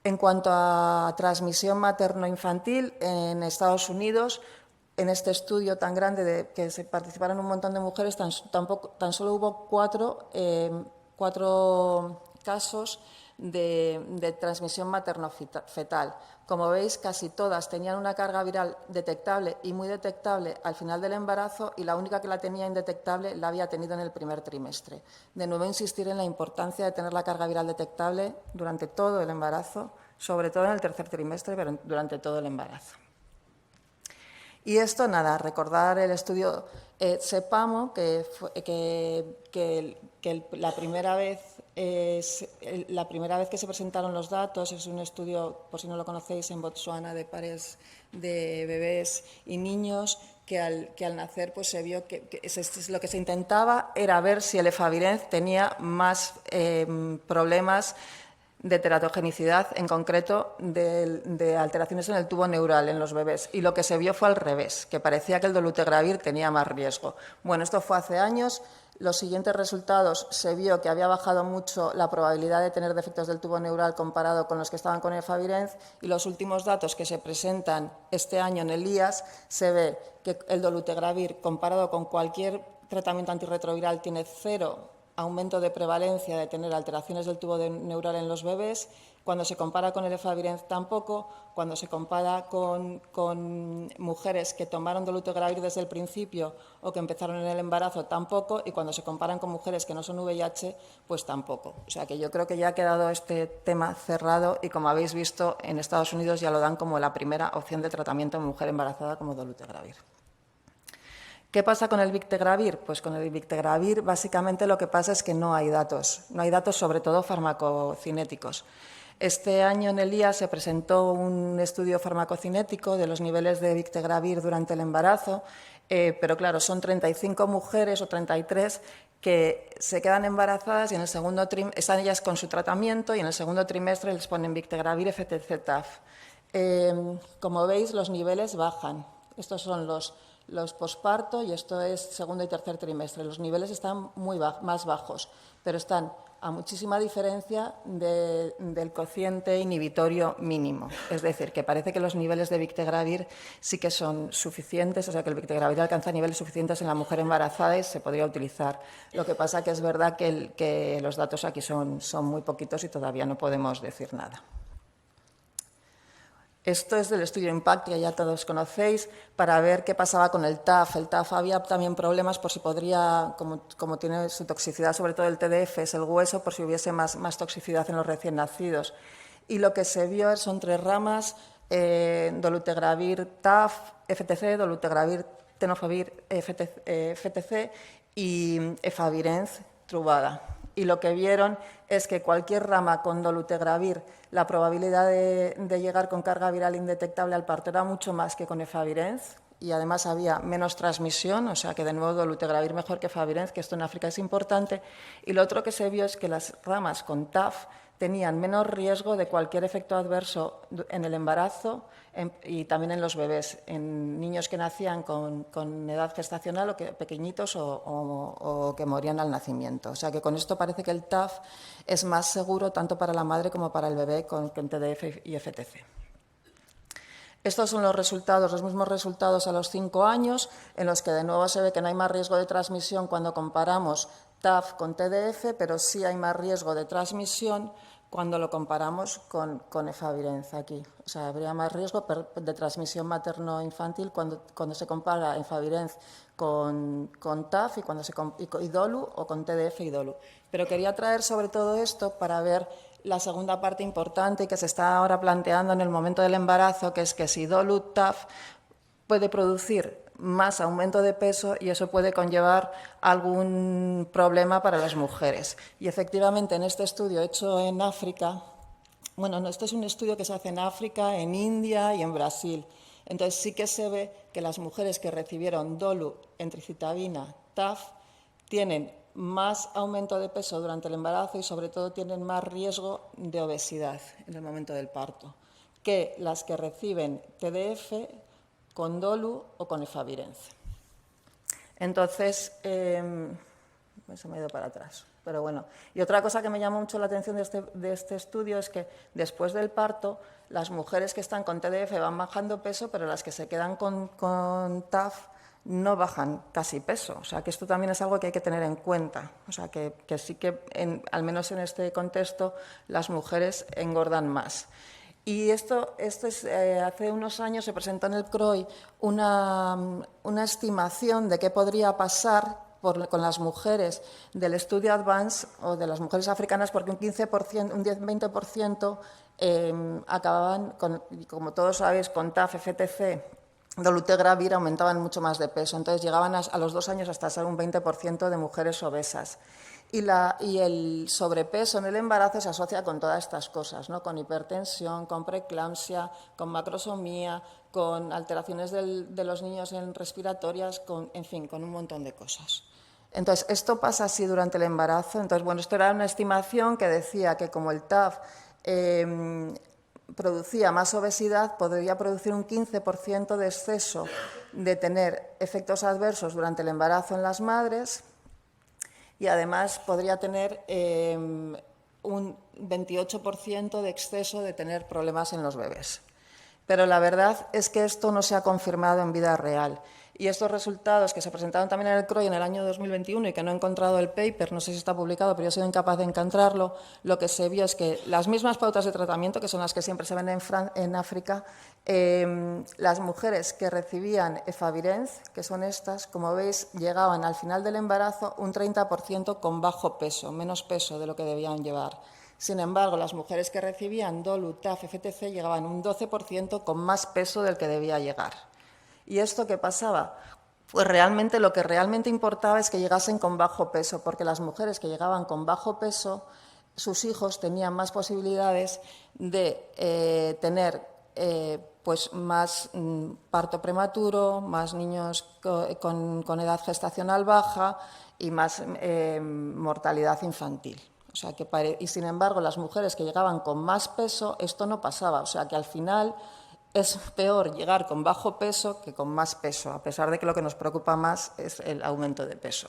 En cuanto a transmisión materno-infantil, en Estados Unidos, en este estudio tan grande que se participaron un montón de mujeres, tan solo hubo cuatro casos de transmisión materno-fetal. Como veis, casi todas tenían una carga viral detectable y muy detectable al final del embarazo y la única que la tenía indetectable la había tenido en el primer trimestre. De nuevo, insistir en la importancia de tener la carga viral detectable durante todo el embarazo, sobre todo en el tercer trimestre, pero durante todo el embarazo. Y esto, nada, recordar el estudio CEPAMO, que la primera vez que se presentaron los datos es un estudio, por si no lo conocéis, en Botsuana de pares de bebés y niños que al nacer pues se vio que lo que se intentaba era ver si el efavirenz tenía más problemas de teratogenicidad, en concreto de alteraciones en el tubo neural en los bebés. Y lo que se vio fue al revés, que parecía que el dolutegravir tenía más riesgo. Bueno, esto fue hace años. Los siguientes resultados se vio que había bajado mucho la probabilidad de tener defectos del tubo neural comparado con los que estaban con efavirenz, y los últimos datos que se presentan este año en el IAS se ve que el dolutegravir comparado con cualquier tratamiento antirretroviral tiene 0 aumento de prevalencia de tener alteraciones del tubo neural en los bebés. Cuando se compara con el efavirenz tampoco, cuando se compara con mujeres que tomaron dolutegravir desde el principio o que empezaron en el embarazo tampoco, y cuando se comparan con mujeres que no son VIH, pues tampoco. O sea que yo creo que ya ha quedado este tema cerrado y, como habéis visto, en Estados Unidos ya lo dan como la primera opción de tratamiento en mujer embarazada como dolutegravir. ¿Qué pasa con el vitegravir? Pues con el vitegravir básicamente lo que pasa es que no hay datos sobre todo farmacocinéticos. Este año en el IA se presentó un estudio farmacocinético de los niveles de Bictegravir durante el embarazo, pero claro, son 35 mujeres o 33 que se quedan embarazadas y en el segundo trimestre están ellas con su tratamiento y en el segundo trimestre les ponen Bictegravir FTC-TAF. Como veis, los niveles bajan. Estos son los posparto y esto es segundo y tercer trimestre. Los niveles están más bajos, pero están a muchísima diferencia del cociente inhibitorio mínimo. Es decir, que parece que los niveles de Bictegravir sí que son suficientes, o sea que el Bictegravir alcanza niveles suficientes en la mujer embarazada y se podría utilizar. Lo que pasa que es verdad que los datos aquí son muy poquitos y todavía no podemos decir nada. Esto es del estudio IMPACT, que ya todos conocéis, para ver qué pasaba con el TAF. El TAF había también problemas por si podría, como tiene su toxicidad, sobre todo el TDF, es el hueso, por si hubiese más toxicidad en los recién nacidos. Y lo que se vio son 3 ramas, dolutegravir TAF, FTC, dolutegravir tenofovir FTC y efavirenz trubada. Y lo que vieron es que cualquier rama con dolutegravir, la probabilidad de llegar con carga viral indetectable al parto era mucho más que con efavirenz y además había menos transmisión, o sea que de nuevo dolutegravir mejor que efavirenz, que esto en África es importante. Y lo otro que se vio es que las ramas con TAF tenían menos riesgo de cualquier efecto adverso en el embarazo y también en los bebés, en niños que nacían con edad gestacional o que pequeñitos o que morían al nacimiento. O sea que con esto parece que el TAF es más seguro tanto para la madre como para el bebé con TDF y FTC. Estos son los resultados, los mismos resultados a los 5 años, en los que de nuevo se ve que no hay más riesgo de transmisión cuando comparamos TAF con TDF, pero sí hay más riesgo de transmisión cuando lo comparamos con efavirenz aquí. O sea, habría más riesgo de transmisión materno-infantil cuando se compara efavirenz con TAF y DOLU o con TDF y DOLU. Pero quería traer sobre todo esto para ver la segunda parte importante que se está ahora planteando en el momento del embarazo, que es que si DOLU-TAF puede producir más aumento de peso y eso puede conllevar algún problema para las mujeres. Y efectivamente en este estudio hecho en África, bueno, este es un estudio que se hace en África, en India y en Brasil. Entonces sí que se ve que las mujeres que recibieron DOLU, entricitabina, TAF, tienen más aumento de peso durante el embarazo y sobre todo tienen más riesgo de obesidad en el momento del parto que las que reciben TDF con DOLU o con efavirenz. Entonces, se me ha ido para atrás, pero bueno. Y otra cosa que me llama mucho la atención de este estudio es que después del parto, las mujeres que están con TDF van bajando peso, pero las que se quedan con TAF no bajan casi peso. O sea, que esto también es algo que hay que tener en cuenta. O sea, que sí que, al menos en este contexto, las mujeres engordan más. Y esto es, hace unos años se presentó en el CROI una estimación de qué podría pasar con las mujeres del estudio Advance o de las mujeres africanas, porque un 15%, un 10-20% acababan, como todos sabéis, con TAF, FTC, dolutegravir, aumentaban mucho más de peso. Entonces llegaban a los 2 años hasta ser un 20% de mujeres obesas. Y el sobrepeso en el embarazo se asocia con todas estas cosas, ¿no? Con hipertensión, con preeclampsia, con macrosomía, con alteraciones de los niños en respiratorias, en fin, con un montón de cosas. Entonces, esto pasa así durante el embarazo. Entonces, bueno, esto era una estimación que decía que como el TAF producía más obesidad, podría producir un 15% de exceso de tener efectos adversos durante el embarazo en las madres. Y además podría tener un 28% de exceso de tener problemas en los bebés. Pero la verdad es que esto no se ha confirmado en vida real. Y estos resultados que se presentaron también en el CROI en el año 2021 y que no he encontrado el paper, no sé si está publicado, pero yo he sido incapaz de encontrarlo, lo que se vio es que las mismas pautas de tratamiento, que son las que siempre se ven en África, las mujeres que recibían efavirenz, que son estas, como veis, llegaban al final del embarazo un 30% con bajo peso, menos peso de lo que debían llevar. Sin embargo, las mujeres que recibían DOLU, TAF, FTC llegaban un 12% con más peso del que debía llegar. ¿Y esto qué pasaba? Pues realmente lo que realmente importaba es que llegasen con bajo peso, porque las mujeres que llegaban con bajo peso sus hijos tenían más posibilidades de tener pues más parto prematuro, más niños con edad gestacional baja y más mortalidad infantil. O sea, y sin embargo, las mujeres que llegaban con más peso, esto no pasaba. O sea, que al final es peor llegar con bajo peso que con más peso, a pesar de que lo que nos preocupa más es el aumento de peso.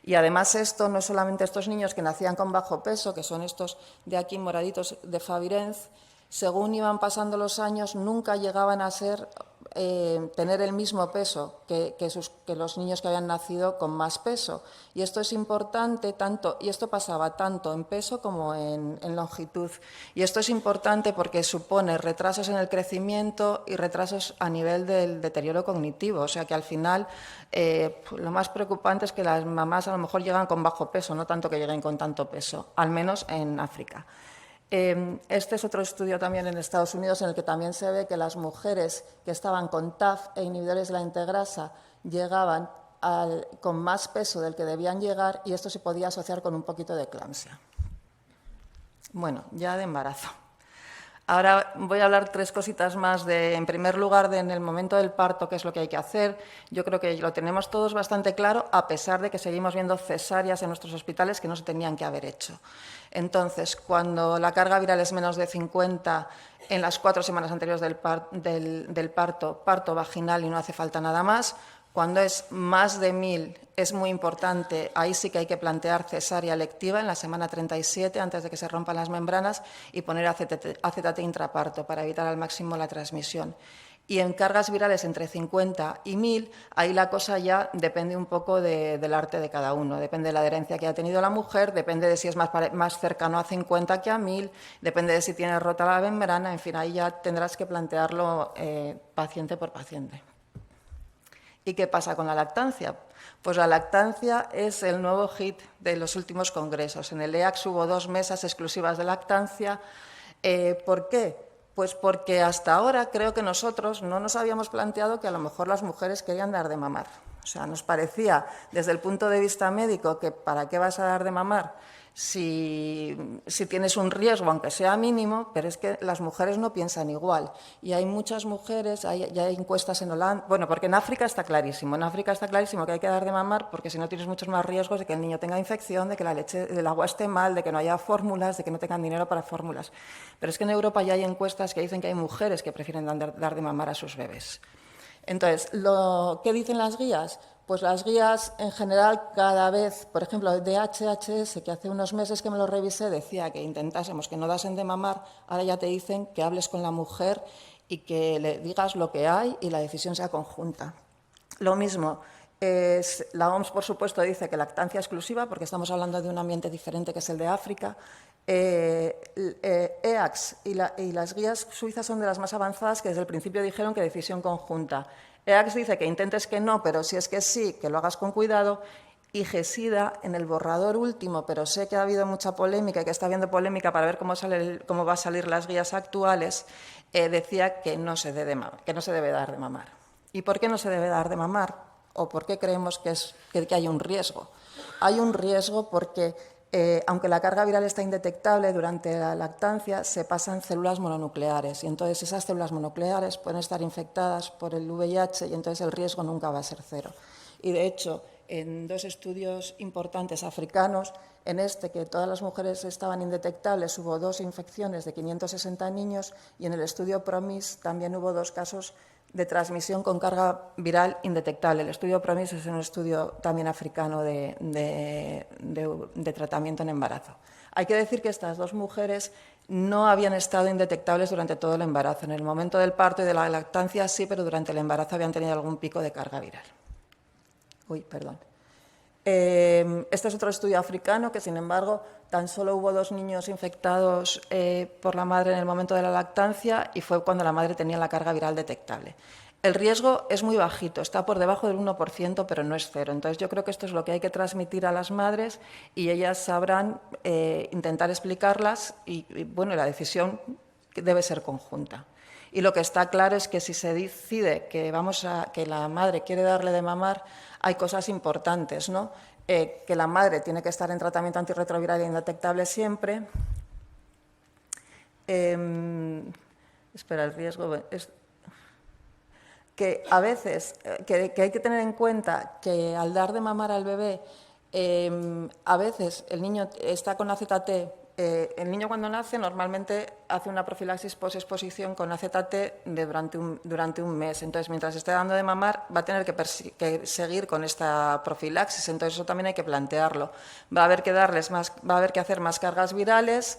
Y además esto no es solamente estos niños que nacían con bajo peso, que son estos de aquí moraditos de Favirenz, según iban pasando los años nunca llegaban a tener el mismo peso que los niños que habían nacido con más peso. Y esto es importante, y esto pasaba tanto en peso como en longitud. Y esto es importante porque supone retrasos en el crecimiento y retrasos a nivel del deterioro cognitivo. O sea que al final lo más preocupante es que las mamás a lo mejor llegan con bajo peso, no tanto que lleguen con tanto peso, al menos en África. Este es otro estudio también en Estados Unidos en el que también se ve que las mujeres que estaban con TAF e inhibidores de la integrasa llegaban con más peso del que debían llegar y esto se podía asociar con un poquito de eclampsia. Bueno, ya de embarazo. Ahora voy a hablar 3 cositas más en primer lugar, en el momento del parto, qué es lo que hay que hacer. Yo creo que lo tenemos todos bastante claro, a pesar de que seguimos viendo cesáreas en nuestros hospitales que no se tenían que haber hecho. Entonces, cuando la carga viral es menos de 50 en las 4 semanas anteriores del parto vaginal y no hace falta nada más. Cuando es más de 1000 es muy importante, ahí sí que hay que plantear cesárea electiva en la semana 37 antes de que se rompan las membranas y poner acetate intraparto para evitar al máximo la transmisión. Y en cargas virales entre 50 y 1000, ahí la cosa ya depende un poco del arte de cada uno. Depende de la adherencia que ha tenido la mujer, depende de si es más cercano a 50 que a 1000, depende de si tiene rota la membrana, en fin, ahí ya tendrás que plantearlo paciente por paciente. ¿Y qué pasa con la lactancia? Pues la lactancia es el nuevo hit de los últimos congresos. En el EACS hubo 2 mesas exclusivas de lactancia. ¿Por qué? Pues porque hasta ahora creo que nosotros no nos habíamos planteado que a lo mejor las mujeres querían dar de mamar. O sea, nos parecía desde el punto de vista médico que ¿para qué vas a dar de mamar si tienes un riesgo, aunque sea mínimo? Pero es que las mujeres no piensan igual. Y hay muchas mujeres, ya hay encuestas en Holanda, bueno, porque en África está clarísimo. En África está clarísimo que hay que dar de mamar porque si no tienes muchos más riesgos de que el niño tenga infección, de que la leche del agua esté mal, de que no haya fórmulas, de que no tengan dinero para fórmulas. Pero es que en Europa ya hay encuestas que dicen que hay mujeres que prefieren dar de mamar a sus bebés. Entonces, ¿qué dicen las guías? Pues las guías, en general, cada vez, por ejemplo, de HHS, que hace unos meses que me lo revisé, decía que intentásemos que no dasen de mamar, ahora ya te dicen que hables con la mujer y que le digas lo que hay y la decisión sea conjunta. Lo mismo, la OMS, por supuesto, dice que lactancia exclusiva, porque estamos hablando de un ambiente diferente que es el de África. EACS y las guías suizas son de las más avanzadas que desde el principio dijeron que decisión conjunta. EACS dice que intentes que no, pero si es que sí, que lo hagas con cuidado. Y GESIDA, en el borrador último, pero sé que ha habido mucha polémica y que está habiendo polémica para ver cómo va a salir las guías actuales, decía que no se debe dar de mamar. ¿Y por qué no se debe dar de mamar? ¿O por qué creemos que hay un riesgo? Hay un riesgo porque aunque la carga viral está indetectable durante la lactancia, se pasan células mononucleares y entonces esas células mononucleares pueden estar infectadas por el VIH y entonces el riesgo nunca va a ser 0. Y de hecho, en 2 estudios importantes africanos, en que todas las mujeres estaban indetectables, hubo 2 infecciones de 560 niños y en el estudio PROMIS también hubo 2 casos de transmisión con carga viral indetectable. El estudio PROMIS es un estudio también africano de tratamiento en embarazo. Hay que decir que estas 2 mujeres no habían estado indetectables durante todo el embarazo. En el momento del parto y de la lactancia sí, pero durante el embarazo habían tenido algún pico de carga viral. Este es otro estudio africano que, sin embargo, tan solo hubo 2 niños infectados por la madre en el momento de la lactancia y fue cuando la madre tenía la carga viral detectable. El riesgo es muy bajito, está por debajo del 1%, pero no es 0. Entonces, yo creo que esto es lo que hay que transmitir a las madres y ellas sabrán intentar explicarlas y bueno, la decisión debe ser conjunta. Y lo que está claro es que si se decide que la madre quiere darle de mamar, hay cosas importantes, ¿no? que la madre tiene que estar en tratamiento antirretroviral indetectable siempre. Espera, el riesgo es que a veces que hay que tener en cuenta que al dar de mamar al bebé, a veces el niño está con AZT. El niño cuando nace normalmente hace una profilaxis posexposición con AZT durante un mes. Entonces, mientras esté dando de mamar, va a tener que seguir con esta profilaxis. Entonces, eso también hay que plantearlo. Va a haber que hacer más cargas virales.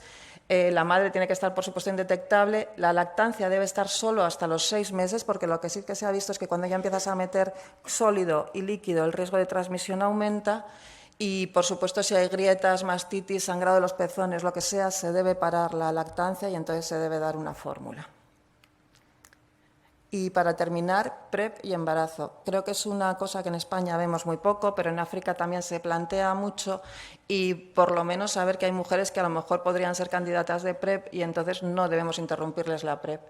La madre tiene que estar, por supuesto, indetectable. La lactancia debe estar solo hasta los 6 meses, porque lo que sí que se ha visto es que cuando ya empiezas a meter sólido y líquido, el riesgo de transmisión aumenta. Y, por supuesto, si hay grietas, mastitis, sangrado de los pezones, lo que sea, se debe parar la lactancia y entonces se debe dar una fórmula. Y para terminar, PrEP y embarazo. Creo que es una cosa que en España vemos muy poco, pero en África también se plantea mucho y por lo menos saber que hay mujeres que a lo mejor podrían ser candidatas de PrEP y entonces no debemos interrumpirles la PrEP.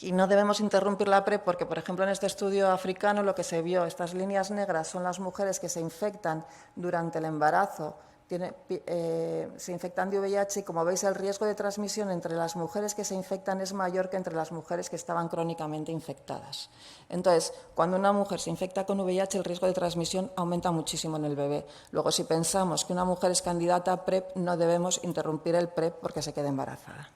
Y no debemos interrumpir la PrEP porque, por ejemplo, en este estudio africano lo que se vio, estas líneas negras son las mujeres que se infectan durante el embarazo, se infectan de VIH y, como veis, el riesgo de transmisión entre las mujeres que se infectan es mayor que entre las mujeres que estaban crónicamente infectadas. Entonces, cuando una mujer se infecta con VIH, el riesgo de transmisión aumenta muchísimo en el bebé. Luego, si pensamos que una mujer es candidata a PrEP, no debemos interrumpir el PrEP porque se quede embarazada.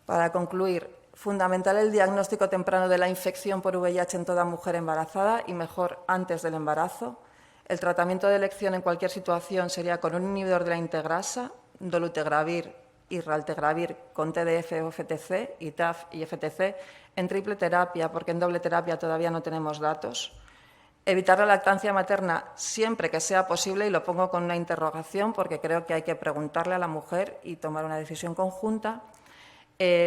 Para concluir, fundamental el diagnóstico temprano de la infección por VIH en toda mujer embarazada y mejor antes del embarazo. El tratamiento de elección en cualquier situación sería con un inhibidor de la integrasa, dolutegravir y raltegravir con TDF o FTC, y TAF y FTC, en triple terapia, porque en doble terapia todavía no tenemos datos. Evitar la lactancia materna siempre que sea posible, y lo pongo con una interrogación porque creo que hay que preguntarle a la mujer y tomar una decisión conjunta.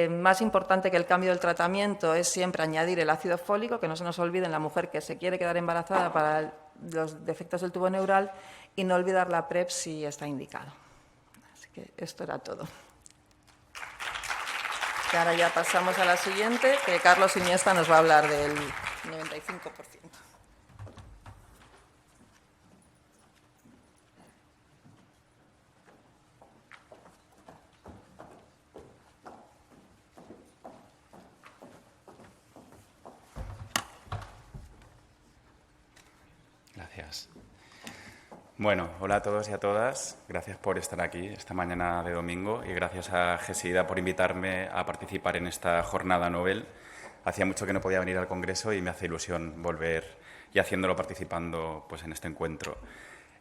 Más importante que el cambio del tratamiento es siempre añadir el ácido fólico, que no se nos olvide en la mujer que se quiere quedar embarazada para los defectos del tubo neural, y no olvidar la PrEP si está indicado. Así que esto era todo. Y ahora ya pasamos a la siguiente, que Carlos Iniesta nos va a hablar del 95%. Gracias. Bueno, hola a todos y a todas. Gracias por estar aquí esta mañana de domingo y gracias a GESIDA por invitarme a participar en esta jornada Nobel. Hacía mucho que no podía venir al Congreso y me hace ilusión volver y haciéndolo participando pues, en este encuentro.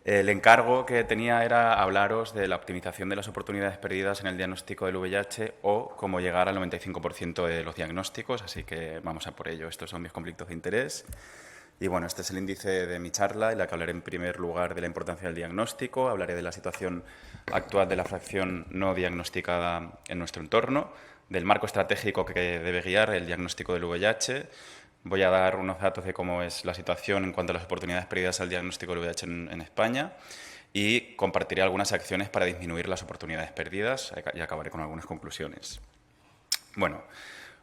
El encargo que tenía era hablaros de la optimización de las oportunidades perdidas en el diagnóstico del VIH o cómo llegar al 95% de los diagnósticos, así que vamos a por ello. Estos son mis conflictos de interés. Y bueno, este es el índice de mi charla, en la que hablaré en primer lugar de la importancia del diagnóstico, hablaré de la situación actual de la fracción no diagnosticada en nuestro entorno, del marco estratégico que debe guiar el diagnóstico del VIH. Voy a dar unos datos de cómo es la situación en cuanto a las oportunidades perdidas al diagnóstico del VIH en España y compartiré algunas acciones para disminuir las oportunidades perdidas y acabaré con algunas conclusiones. Bueno,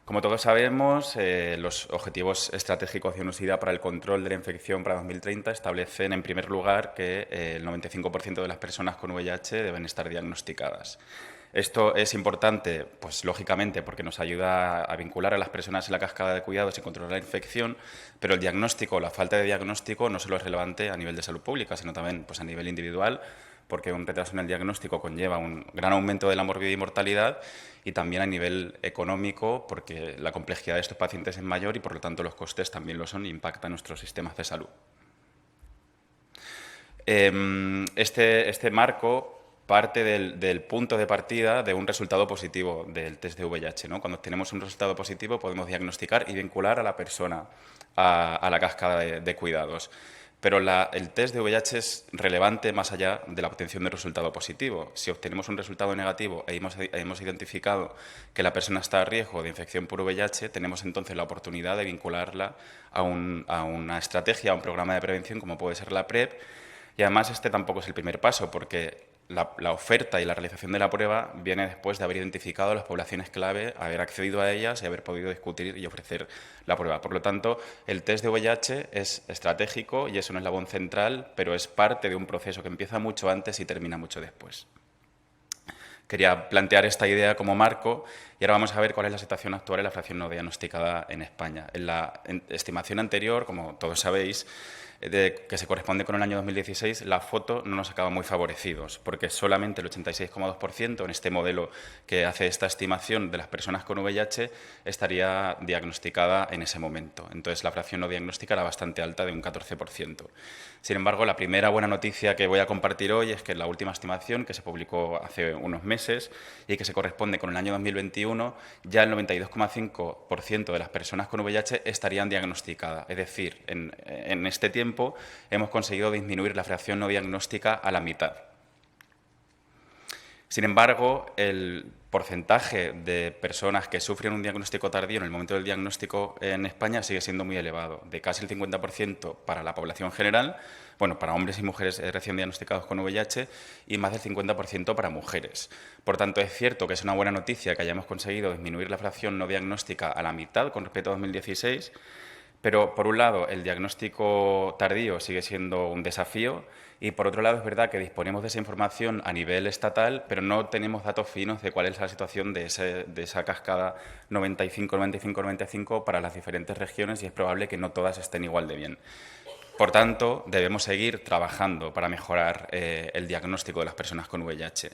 como todos sabemos, los Objetivos Estratégicos de UNOSIDA para el control de la infección para 2030 establecen, en primer lugar, que el 95% de las personas con VIH deben estar diagnosticadas. Esto es importante, pues lógicamente, porque nos ayuda a vincular a las personas en la cascada de cuidados y controlar la infección, pero el diagnóstico o la falta de diagnóstico no solo es relevante a nivel de salud pública, sino también pues, a nivel individual, porque un retraso en el diagnóstico conlleva un gran aumento de la morbidez y mortalidad, y también a nivel económico, porque la complejidad de estos pacientes es mayor y, por lo tanto, los costes también lo son e impactan nuestros sistemas de salud. Este marco parte del punto de partida de un resultado positivo del test de VIH, ¿no? Cuando tenemos un resultado positivo podemos diagnosticar y vincular a la persona a la cascada de cuidados. Pero el test de VIH es relevante más allá de la obtención del resultado positivo. Si obtenemos un resultado negativo e hemos identificado que la persona está a riesgo de infección por VIH, tenemos entonces la oportunidad de vincularla a una estrategia, a un programa de prevención como puede ser la PrEP. Y además este tampoco es el primer paso, porque la oferta y la realización de la prueba viene después de haber identificado las poblaciones clave, haber accedido a ellas y haber podido discutir y ofrecer la prueba. Por lo tanto, el test de VIH es estratégico y es un eslabón central, pero es parte de un proceso que empieza mucho antes y termina mucho después. Quería plantear esta idea como marco y ahora vamos a ver cuál es la situación actual en la fracción no diagnosticada en España. En la estimación anterior, como todos sabéis, que se corresponde con el año 2016, la foto no nos acaba muy favorecidos, porque solamente el 86,2% en este modelo que hace esta estimación de las personas con VIH estaría diagnosticada en ese momento. Entonces, la fracción no diagnóstica era bastante alta, de un 14%. Sin embargo, la primera buena noticia que voy a compartir hoy es que la última estimación, que se publicó hace unos meses y que se corresponde con el año 2021, ya el 92,5% de las personas con VIH estarían diagnosticadas. Es decir, en este tiempo hemos conseguido disminuir la fracción no diagnóstica a la mitad. Sin embargo, el porcentaje de personas que sufren un diagnóstico tardío en el momento del diagnóstico en España sigue siendo muy elevado, de casi el 50% para la población general, bueno, para hombres y mujeres recién diagnosticados con VIH, y más del 50% para mujeres. Por tanto, es cierto que es una buena noticia que hayamos conseguido disminuir la fracción no diagnóstica a la mitad con respecto a 2016, pero, por un lado, el diagnóstico tardío sigue siendo un desafío y, por otro lado, es verdad que disponemos de esa información a nivel estatal, pero no tenemos datos finos de cuál es la situación de esa cascada 95-95-95 para las diferentes regiones y es probable que no todas estén igual de bien. Por tanto, debemos seguir trabajando para mejorar el diagnóstico de las personas con VIH.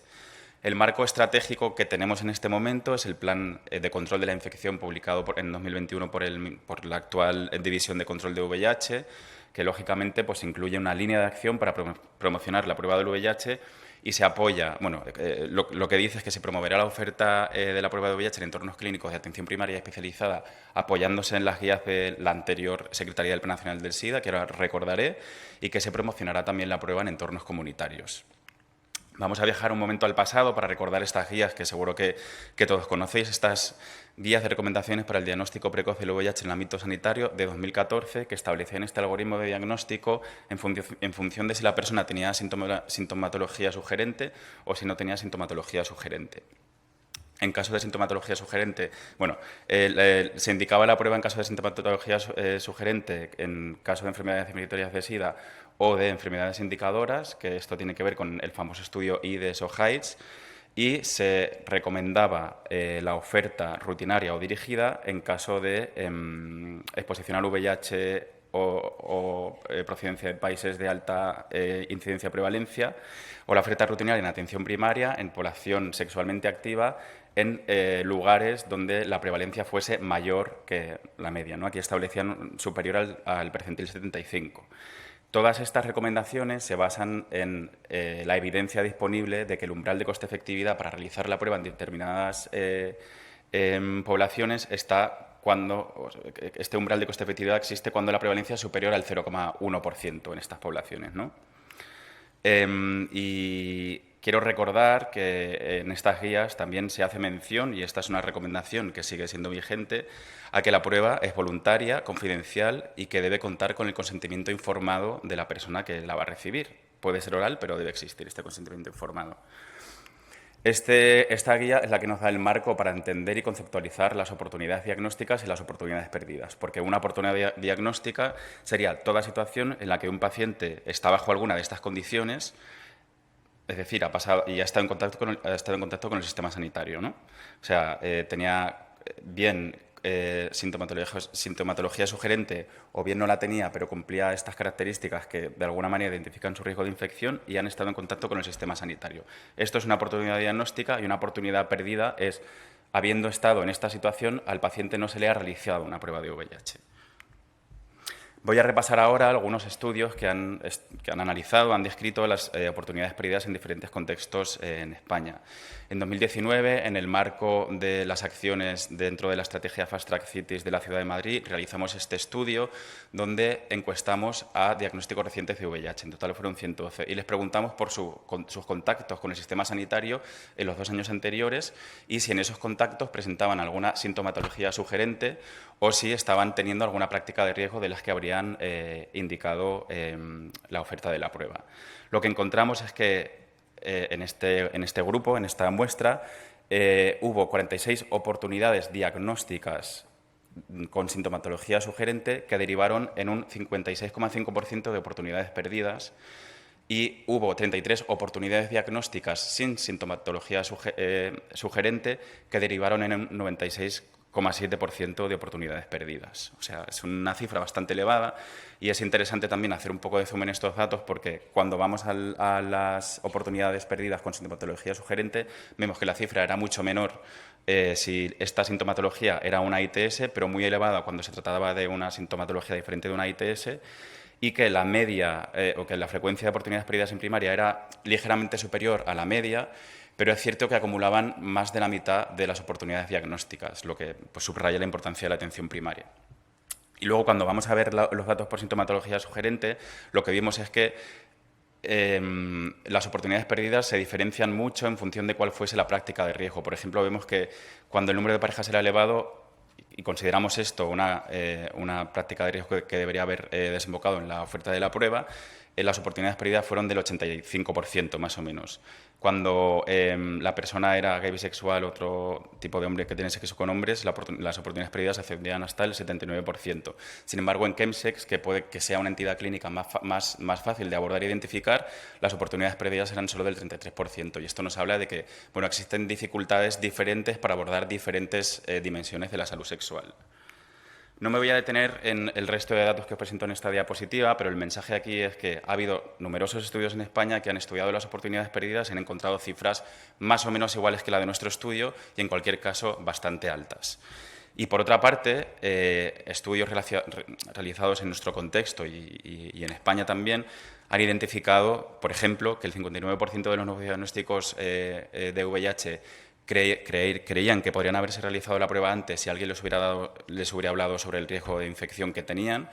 El marco estratégico que tenemos en este momento es el Plan de Control de la Infección publicado en 2021 por la actual División de Control de VIH, que lógicamente pues, incluye una línea de acción para promocionar la prueba del VIH y se apoya, bueno, lo que dice es que se promoverá la oferta de la prueba de VIH en entornos clínicos de atención primaria y especializada apoyándose en las guías de la anterior Secretaría del Plan Nacional del SIDA, que ahora recordaré, y que se promocionará también la prueba en entornos comunitarios. Vamos a viajar un momento al pasado para recordar estas guías que seguro que todos conocéis, estas guías de recomendaciones para el diagnóstico precoz del VIH en el ámbito sanitario de 2014, que establecían este algoritmo de diagnóstico en función de si la persona tenía sintomatología sugerente o si no tenía sintomatología sugerente. En caso de sintomatología sugerente, bueno, se indicaba la prueba en caso de sintomatología sugerente en caso de enfermedades definitorias de SIDA o de enfermedades indicadoras, que esto tiene que ver con el famoso estudio IDES o HIDES, y se recomendaba la oferta rutinaria o dirigida en caso de exposición al VIH o procedencia de países de alta incidencia o prevalencia, o la oferta rutinaria en atención primaria en población sexualmente activa en lugares donde la prevalencia fuese mayor que la media, ¿no? Aquí establecían superior al percentil 75. Todas estas recomendaciones se basan en la evidencia disponible de que el umbral de coste-efectividad para realizar la prueba en determinadas poblaciones está cuando este umbral de coste-efectividad existe cuando la prevalencia es superior al 0,1% en estas poblaciones, ¿no? Y quiero recordar que en estas guías también se hace mención, y esta es una recomendación que sigue siendo vigente, a que la prueba es voluntaria, confidencial y que debe contar con el consentimiento informado de la persona que la va a recibir. Puede ser oral, pero debe existir este consentimiento informado. Esta guía es la que nos da el marco para entender y conceptualizar las oportunidades diagnósticas y las oportunidades perdidas, porque una oportunidad diagnóstica sería toda situación en la que un paciente está bajo alguna de estas condiciones, es decir, ha pasado y ha estado en contacto con el sistema sanitario, ¿no? O sea, tenía bien sintomatología sugerente o bien no la tenía, pero cumplía estas características que de alguna manera identifican su riesgo de infección y han estado en contacto con el sistema sanitario. Esto es una oportunidad diagnóstica y una oportunidad perdida es, habiendo estado en esta situación, al paciente no se le ha realizado una prueba de VIH. Voy a repasar ahora algunos estudios que han analizado, han descrito las oportunidades perdidas en diferentes contextos en España. En 2019, en el marco de las acciones dentro de la estrategia Fast Track Cities de la Ciudad de Madrid, realizamos este estudio donde encuestamos a diagnósticos recientes de VIH. En total fueron 112 y les preguntamos por sus contactos con el sistema sanitario en los 2 años anteriores y si en esos contactos presentaban alguna sintomatología sugerente o si estaban teniendo alguna práctica de riesgo de las que habrían indicado la oferta de la prueba. Lo que encontramos es que en este grupo, en esta muestra, hubo 46 oportunidades diagnósticas con sintomatología sugerente que derivaron en un 56,5% de oportunidades perdidas, y hubo 33 oportunidades diagnósticas sin sintomatología sugerente que derivaron en un 96,7% de oportunidades perdidas. O sea, es una cifra bastante elevada, y es interesante también hacer un poco de zoom en estos datos, porque cuando vamos a las oportunidades perdidas con sintomatología sugerente, vemos que la cifra era mucho menor si esta sintomatología era una ITS, pero muy elevada cuando se trataba de una sintomatología diferente de una ITS, y que la media o que la frecuencia de oportunidades perdidas en primaria era ligeramente superior a la media, pero es cierto que acumulaban más de la mitad de las oportunidades diagnósticas, lo que pues, subraya la importancia de la atención primaria. Y luego, cuando vamos a ver los datos por sintomatología sugerente, lo que vimos es que las oportunidades perdidas se diferencian mucho en función de cuál fuese la práctica de riesgo. Por ejemplo, vemos que cuando el número de parejas era elevado, y consideramos esto una práctica de riesgo que debería haber desembocado en la oferta de la prueba, las oportunidades perdidas fueron del 85%, más o menos. Cuando la persona era gay, bisexual, otro tipo de hombre que tiene sexo con hombres, las oportunidades perdidas ascendían hasta el 79%. Sin embargo, en Chemsex, que puede que sea una entidad clínica más fácil de abordar e identificar, las oportunidades perdidas eran solo del 33%. Y esto nos habla de que bueno, existen dificultades diferentes para abordar diferentes dimensiones de la salud sexual. No me voy a detener en el resto de datos que os presento en esta diapositiva, pero el mensaje aquí es que ha habido numerosos estudios en España que han estudiado las oportunidades perdidas y han encontrado cifras más o menos iguales que la de nuestro estudio, y en cualquier caso bastante altas. Y por otra parte, estudios realizados en nuestro contexto y en España también han identificado, por ejemplo, que el 59% de los nuevos diagnósticos de VIH creían que podrían haberse realizado la prueba antes si alguien les hubiera hablado sobre el riesgo de infección que tenían,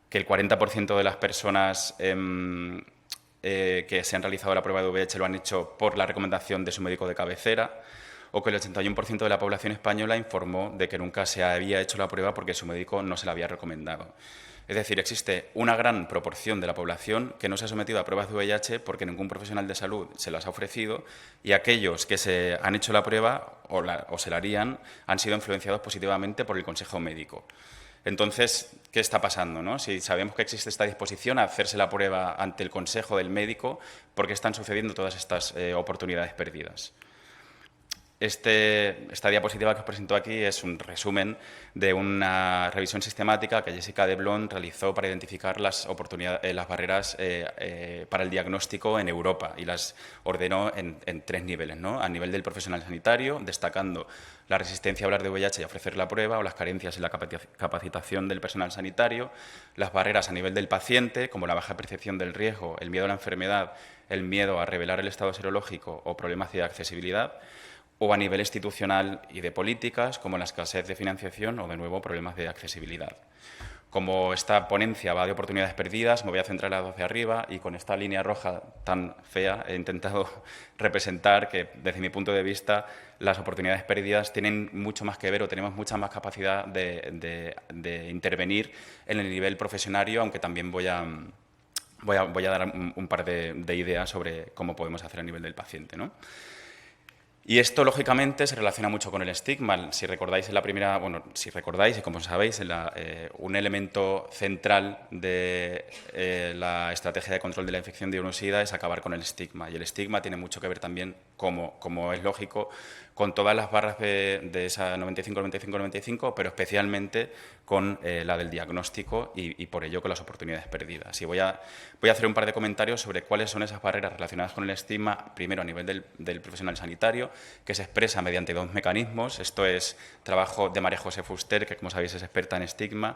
que el 40% de las personas que se han realizado la prueba de VIH lo han hecho por la recomendación de su médico de cabecera, o que el 81% de la población española informó de que nunca se había hecho la prueba porque su médico no se la había recomendado. Es decir, existe una gran proporción de la población que no se ha sometido a pruebas de VIH porque ningún profesional de salud se las ha ofrecido, y aquellos que se han hecho la prueba o se la harían han sido influenciados positivamente por el consejo médico. Entonces, ¿qué está pasando, no? Si sabemos que existe esta disposición a hacerse la prueba ante el consejo del médico, ¿por qué están sucediendo todas estas oportunidades perdidas? Esta diapositiva que os presento aquí es un resumen de una revisión sistemática que Jessica de Blon realizó para identificar las barreras para el diagnóstico en Europa, y las ordenó en 3 niveles, ¿no? A nivel del profesional sanitario, destacando la resistencia a hablar de VIH y a ofrecer la prueba, o las carencias en la capacitación del personal sanitario; las barreras a nivel del paciente, como la baja percepción del riesgo, el miedo a la enfermedad, el miedo a revelar el estado serológico o problemas de accesibilidad; o a nivel institucional y de políticas, como la escasez de financiación o, de nuevo, problemas de accesibilidad. Como esta ponencia va de oportunidades perdidas, me voy a centrar en las dos de arriba, y con esta línea roja tan fea he intentado representar que, desde mi punto de vista, las oportunidades perdidas tienen mucho más que ver, o tenemos mucha más capacidad de intervenir en el nivel profesionario, aunque también voy a dar un par de ideas sobre cómo podemos hacer a nivel del paciente, ¿no? Y esto, lógicamente, se relaciona mucho con el estigma. Si recordáis y como sabéis, un elemento central de la estrategia de control de la infección de SIDA es acabar con el estigma. Y el estigma tiene mucho que ver también, como es lógico, con todas las barras de esa 95-95-95, pero especialmente con la del diagnóstico y por ello con las oportunidades perdidas. Y voy a hacer un par de comentarios sobre cuáles son esas barreras relacionadas con el estigma, primero a nivel del profesional sanitario, que se expresa mediante 2 mecanismos. Esto es trabajo de María José Fuster, que, como sabéis, es experta en estigma.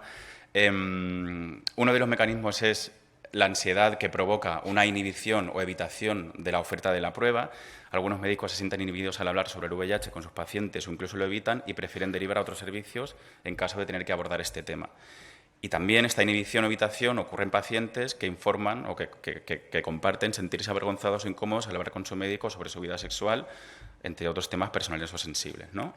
Uno de los mecanismos es la ansiedad que provoca una inhibición o evitación de la oferta de la prueba. Algunos médicos se sienten inhibidos al hablar sobre el VIH con sus pacientes, o incluso lo evitan y prefieren derivar a otros servicios en caso de tener que abordar este tema. Y también esta inhibición o evitación ocurre en pacientes que informan o que comparten sentirse avergonzados o incómodos al hablar con su médico sobre su vida sexual, entre otros temas personales o sensibles, ¿no?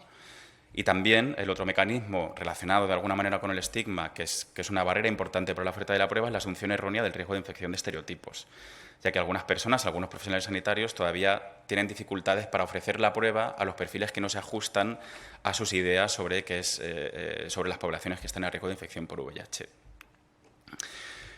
Y también el otro mecanismo relacionado de alguna manera con el estigma, que es una barrera importante para la oferta de la prueba, es la asunción errónea del riesgo de infección de estereotipos, ya que algunas personas, algunos profesionales sanitarios, todavía tienen dificultades para ofrecer la prueba a los perfiles que no se ajustan a sus ideas sobre, sobre las poblaciones que están en riesgo de infección por VIH.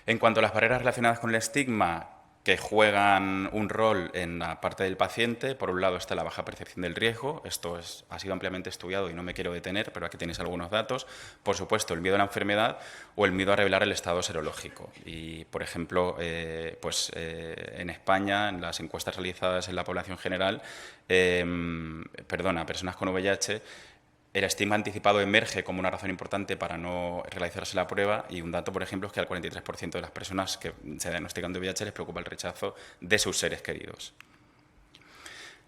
En cuanto a las barreras relacionadas con el estigma, que juegan un rol en la parte del paciente, por un lado está la baja percepción del riesgo, esto ha sido ampliamente estudiado y no me quiero detener, pero aquí tenéis algunos datos. Por supuesto, el miedo a la enfermedad o el miedo a revelar el estado serológico. Y, por ejemplo, en España, en las encuestas realizadas en la población general, personas con VIH, el estigma anticipado emerge como una razón importante para no realizarse la prueba, y un dato, por ejemplo, es que al 43% de las personas que se diagnostican de VIH les preocupa el rechazo de sus seres queridos.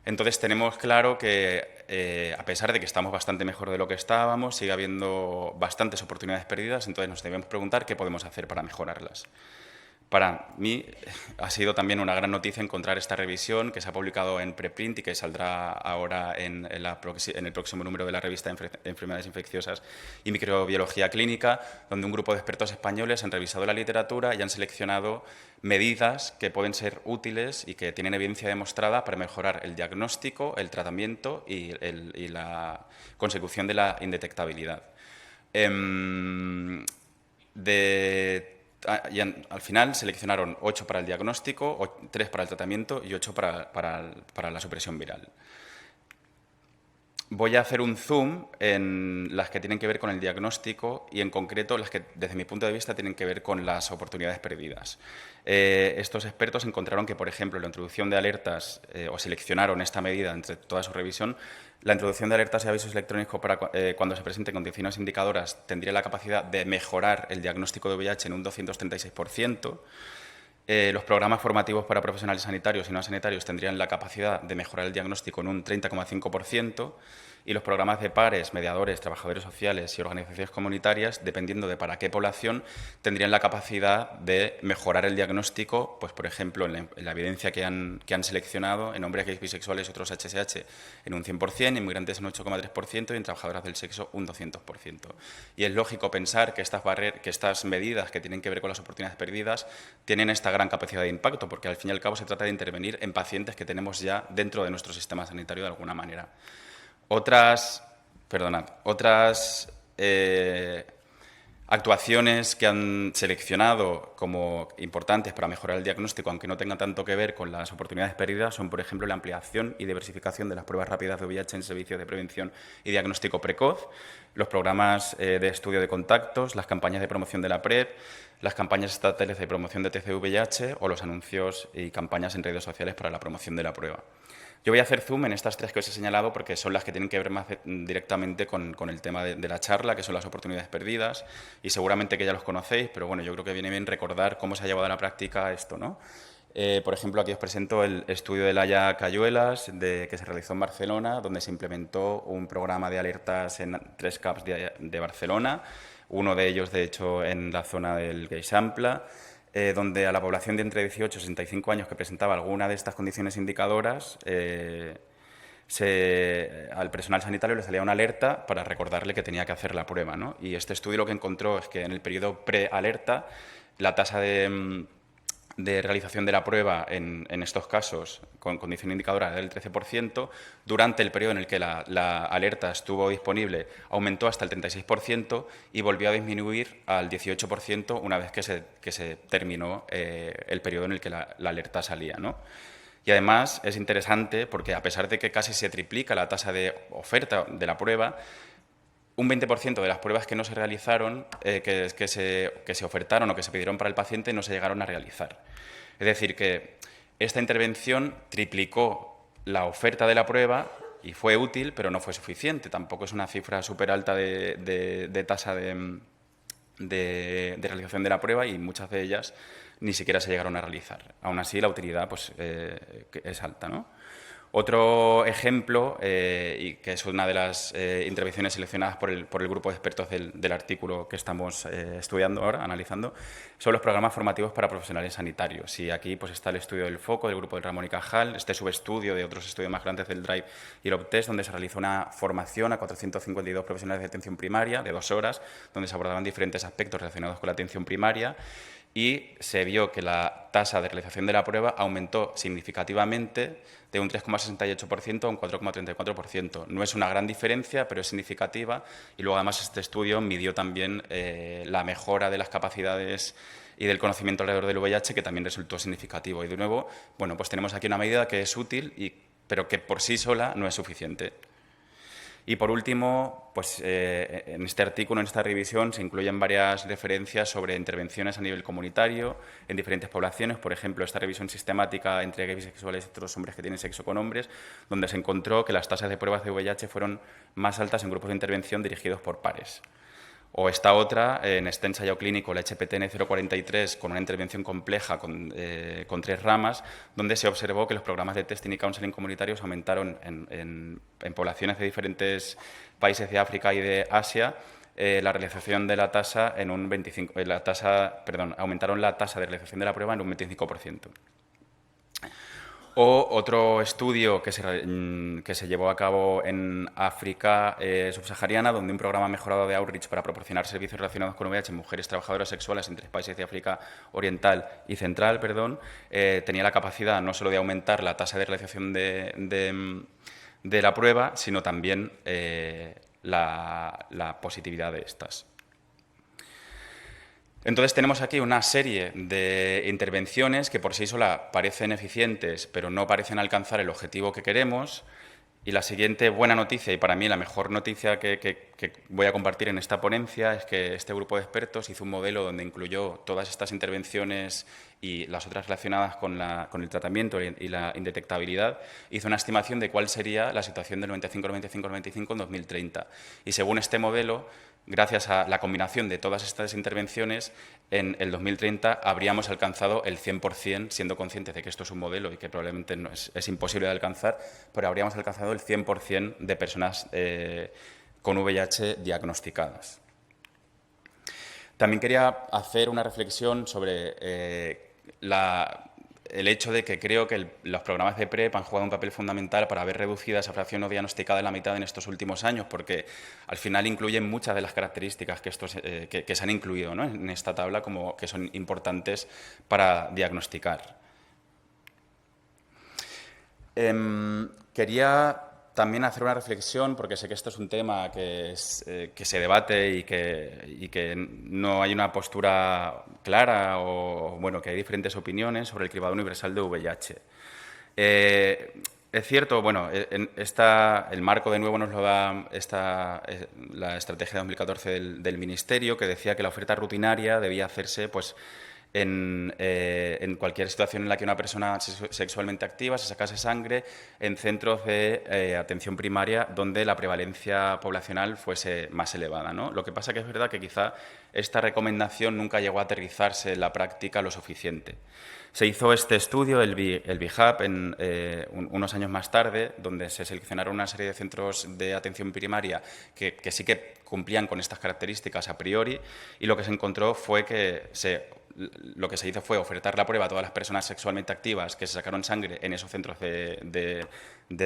Entonces tenemos claro que, a pesar de que estamos bastante mejor de lo que estábamos, sigue habiendo bastantes oportunidades perdidas, entonces nos debemos preguntar qué podemos hacer para mejorarlas. Para mí ha sido también una gran noticia encontrar esta revisión que se ha publicado en preprint y que saldrá ahora en el próximo número de la revista Enfermedades Infecciosas y Microbiología Clínica, donde un grupo de expertos españoles han revisado la literatura y han seleccionado medidas que pueden ser útiles y que tienen evidencia demostrada para mejorar el diagnóstico, el tratamiento y la consecución de la indetectabilidad. Y al final seleccionaron 8 para el diagnóstico, 3 para el tratamiento y 8 para la supresión viral. Voy a hacer un zoom en las que tienen que ver con el diagnóstico y, en concreto, las que, desde mi punto de vista, tienen que ver con las oportunidades perdidas. Estos expertos encontraron que, por ejemplo, la introducción de alertas, o seleccionaron esta medida entre toda su revisión, la introducción de alertas y avisos electrónicos para cuando se presenten condiciones indicadoras tendría la capacidad de mejorar el diagnóstico de VIH en un 236%. Los programas formativos para profesionales sanitarios y no sanitarios tendrían la capacidad de mejorar el diagnóstico en un 30,5%, y los programas de pares, mediadores, trabajadores sociales y organizaciones comunitarias, dependiendo de para qué población, tendrían la capacidad de mejorar el diagnóstico, pues, por ejemplo, en la evidencia que han seleccionado, en hombres gays, bisexuales y otros HSH en un 100%, en inmigrantes en 8,3% y en trabajadoras del sexo un 200%. Y es lógico pensar que estas medidas que tienen que ver con las oportunidades perdidas tienen esta gran capacidad de impacto, porque al fin y al cabo se trata de intervenir en pacientes que tenemos ya dentro de nuestro sistema sanitario de alguna manera. Otras actuaciones que han seleccionado como importantes para mejorar el diagnóstico, aunque no tengan tanto que ver con las oportunidades perdidas, son, por ejemplo, la ampliación y diversificación de las pruebas rápidas de VIH en servicios de prevención y diagnóstico precoz, los programas de estudio de contactos, las campañas de promoción de la PrEP, las campañas estatales de promoción de TCV-VIH o los anuncios y campañas en redes sociales para la promoción de la prueba. Yo voy a hacer zoom en estas 3 que os he señalado porque son las que tienen que ver más directamente con el tema de la charla, que son las oportunidades perdidas, y seguramente que ya los conocéis, pero bueno, yo creo que viene bien recordar cómo se ha llevado a la práctica esto, ¿no? Por ejemplo, aquí os presento el estudio de Laia Cayuelas, que se realizó en Barcelona, donde se implementó un programa de alertas en 3 CAPs de Barcelona, uno de ellos, de hecho, en la zona del Gay-Sampla, donde a la población de entre 18 y 65 años que presentaba alguna de estas condiciones indicadoras, al personal sanitario le salía una alerta para recordarle que tenía que hacer la prueba, ¿no? Y este estudio lo que encontró es que en el periodo pre-alerta la tasa de realización de la prueba en estos casos con condición indicadora era del 13%, durante el periodo en el que la alerta estuvo disponible aumentó hasta el 36% y volvió a disminuir al 18% una vez que se terminó el periodo en el que la alerta salía, ¿no? Y además es interesante porque, a pesar de que casi se triplica la tasa de oferta de la prueba, un 20% de las pruebas que no se realizaron, que se ofertaron o que se pidieron para el paciente, no se llegaron a realizar. Es decir, que esta intervención triplicó la oferta de la prueba y fue útil, pero no fue suficiente. Tampoco es una cifra súper alta de tasa de realización de la prueba, y muchas de ellas ni siquiera se llegaron a realizar. Aún así, la utilidad pues, es alta, ¿no? Otro ejemplo, y que es una de las intervenciones seleccionadas por el grupo de expertos del artículo que estamos estudiando ahora, analizando, son los programas formativos para profesionales sanitarios. Y aquí pues, está el estudio del FOCO, del grupo del Ramón y Cajal, este subestudio de otros estudios más grandes del DRIVE y el OPTEST, donde se realizó una formación a 452 profesionales de atención primaria de 2 horas, donde se abordaban diferentes aspectos relacionados con la atención primaria, y se vio que la tasa de realización de la prueba aumentó significativamente de un 3,68% a un 4,34%. No es una gran diferencia, pero es significativa, y luego además este estudio midió también la mejora de las capacidades y del conocimiento alrededor del VIH, que también resultó significativo. Y de nuevo, bueno, pues tenemos aquí una medida que es útil, pero que por sí sola no es suficiente. Y por último, pues, en este artículo, en esta revisión, se incluyen varias referencias sobre intervenciones a nivel comunitario en diferentes poblaciones. Por ejemplo, esta revisión sistemática entre gays bisexuales y otros hombres que tienen sexo con hombres, donde se encontró que las tasas de pruebas de VIH fueron más altas en grupos de intervención dirigidos por pares. O esta otra, en este ensayo clínico, la HPTN 043, con una intervención compleja con 3 ramas, donde se observó que los programas de testing y counseling comunitarios aumentaron en poblaciones de diferentes países de África y de Asia la realización de la tasa en un 25%, aumentaron la tasa de realización de la prueba en un 25%. O otro estudio que se llevó a cabo en África subsahariana, donde un programa mejorado de outreach para proporcionar servicios relacionados con VIH en mujeres trabajadoras sexuales en 3 países de África Oriental y Central, tenía la capacidad no solo de aumentar la tasa de realización de la prueba, sino también la positividad de estas. Entonces tenemos aquí una serie de intervenciones que por sí solas parecen eficientes, pero no parecen alcanzar el objetivo que queremos. Y la siguiente buena noticia, y para mí la mejor noticia que voy a compartir en esta ponencia, es que este grupo de expertos hizo un modelo donde incluyó todas estas intervenciones y las otras relacionadas con el tratamiento y la indetectabilidad, hizo una estimación de cuál sería la situación del 95-95-95 en 2030. Y según este modelo, gracias a la combinación de todas estas intervenciones, en el 2030 habríamos alcanzado el 100%, siendo conscientes de que esto es un modelo y que probablemente no es imposible de alcanzar, pero habríamos alcanzado el 100% de personas con VIH diagnosticadas. También quería hacer una reflexión sobre el hecho de que creo que los programas de PrEP han jugado un papel fundamental para haber reducido esa fracción no diagnosticada en la mitad en estos últimos años, porque al final incluyen muchas de las características que se han incluido, ¿no?, en esta tabla, como que son importantes para diagnosticar. Quería también hacer una reflexión, porque sé que esto es un tema que se debate y que no hay una postura clara, o bueno, que hay diferentes opiniones sobre el cribado universal de VIH. Es cierto, bueno, el marco de nuevo nos lo da la estrategia de 2014 del Ministerio, que decía que la oferta rutinaria debía hacerse pues, en cualquier situación en la que una persona sexualmente activa se sacase sangre en centros de atención primaria donde la prevalencia poblacional fuese más elevada, ¿no? Lo que pasa que es verdad que quizá esta recomendación nunca llegó a aterrizarse en la práctica lo suficiente. Se hizo este estudio, el BIHAP, unos años más tarde, donde se seleccionaron una serie de centros de atención primaria que sí que cumplían con estas características a priori, y lo que se encontró fue que lo que se hizo fue ofertar la prueba a todas las personas sexualmente activas que se sacaron sangre en esos centros de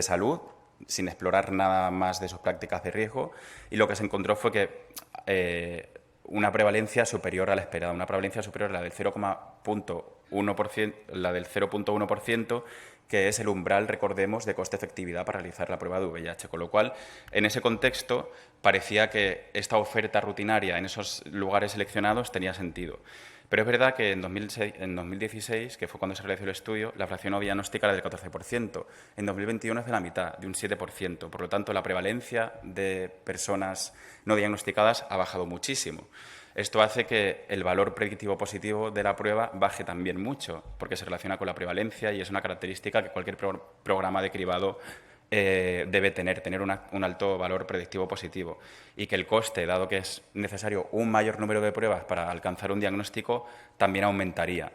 salud, sin explorar nada más de sus prácticas de riesgo, y lo que se encontró fue que una prevalencia superior a la esperada, una prevalencia superior a la del 0,1%, que es el umbral, recordemos, de coste-efectividad para realizar la prueba de VIH. Con lo cual, en ese contexto, parecía que esta oferta rutinaria en esos lugares seleccionados tenía sentido. Pero es verdad que en 2016, que fue cuando se realizó el estudio, la fracción no diagnóstica era del 14%. En 2021 es de la mitad, de un 7%. Por lo tanto, la prevalencia de personas no diagnosticadas ha bajado muchísimo. Esto hace que el valor predictivo positivo de la prueba baje también mucho, porque se relaciona con la prevalencia y es una característica que cualquier programa de cribado debe tener un alto valor predictivo positivo, y que el coste, dado que es necesario un mayor número de pruebas para alcanzar un diagnóstico, también aumentaría.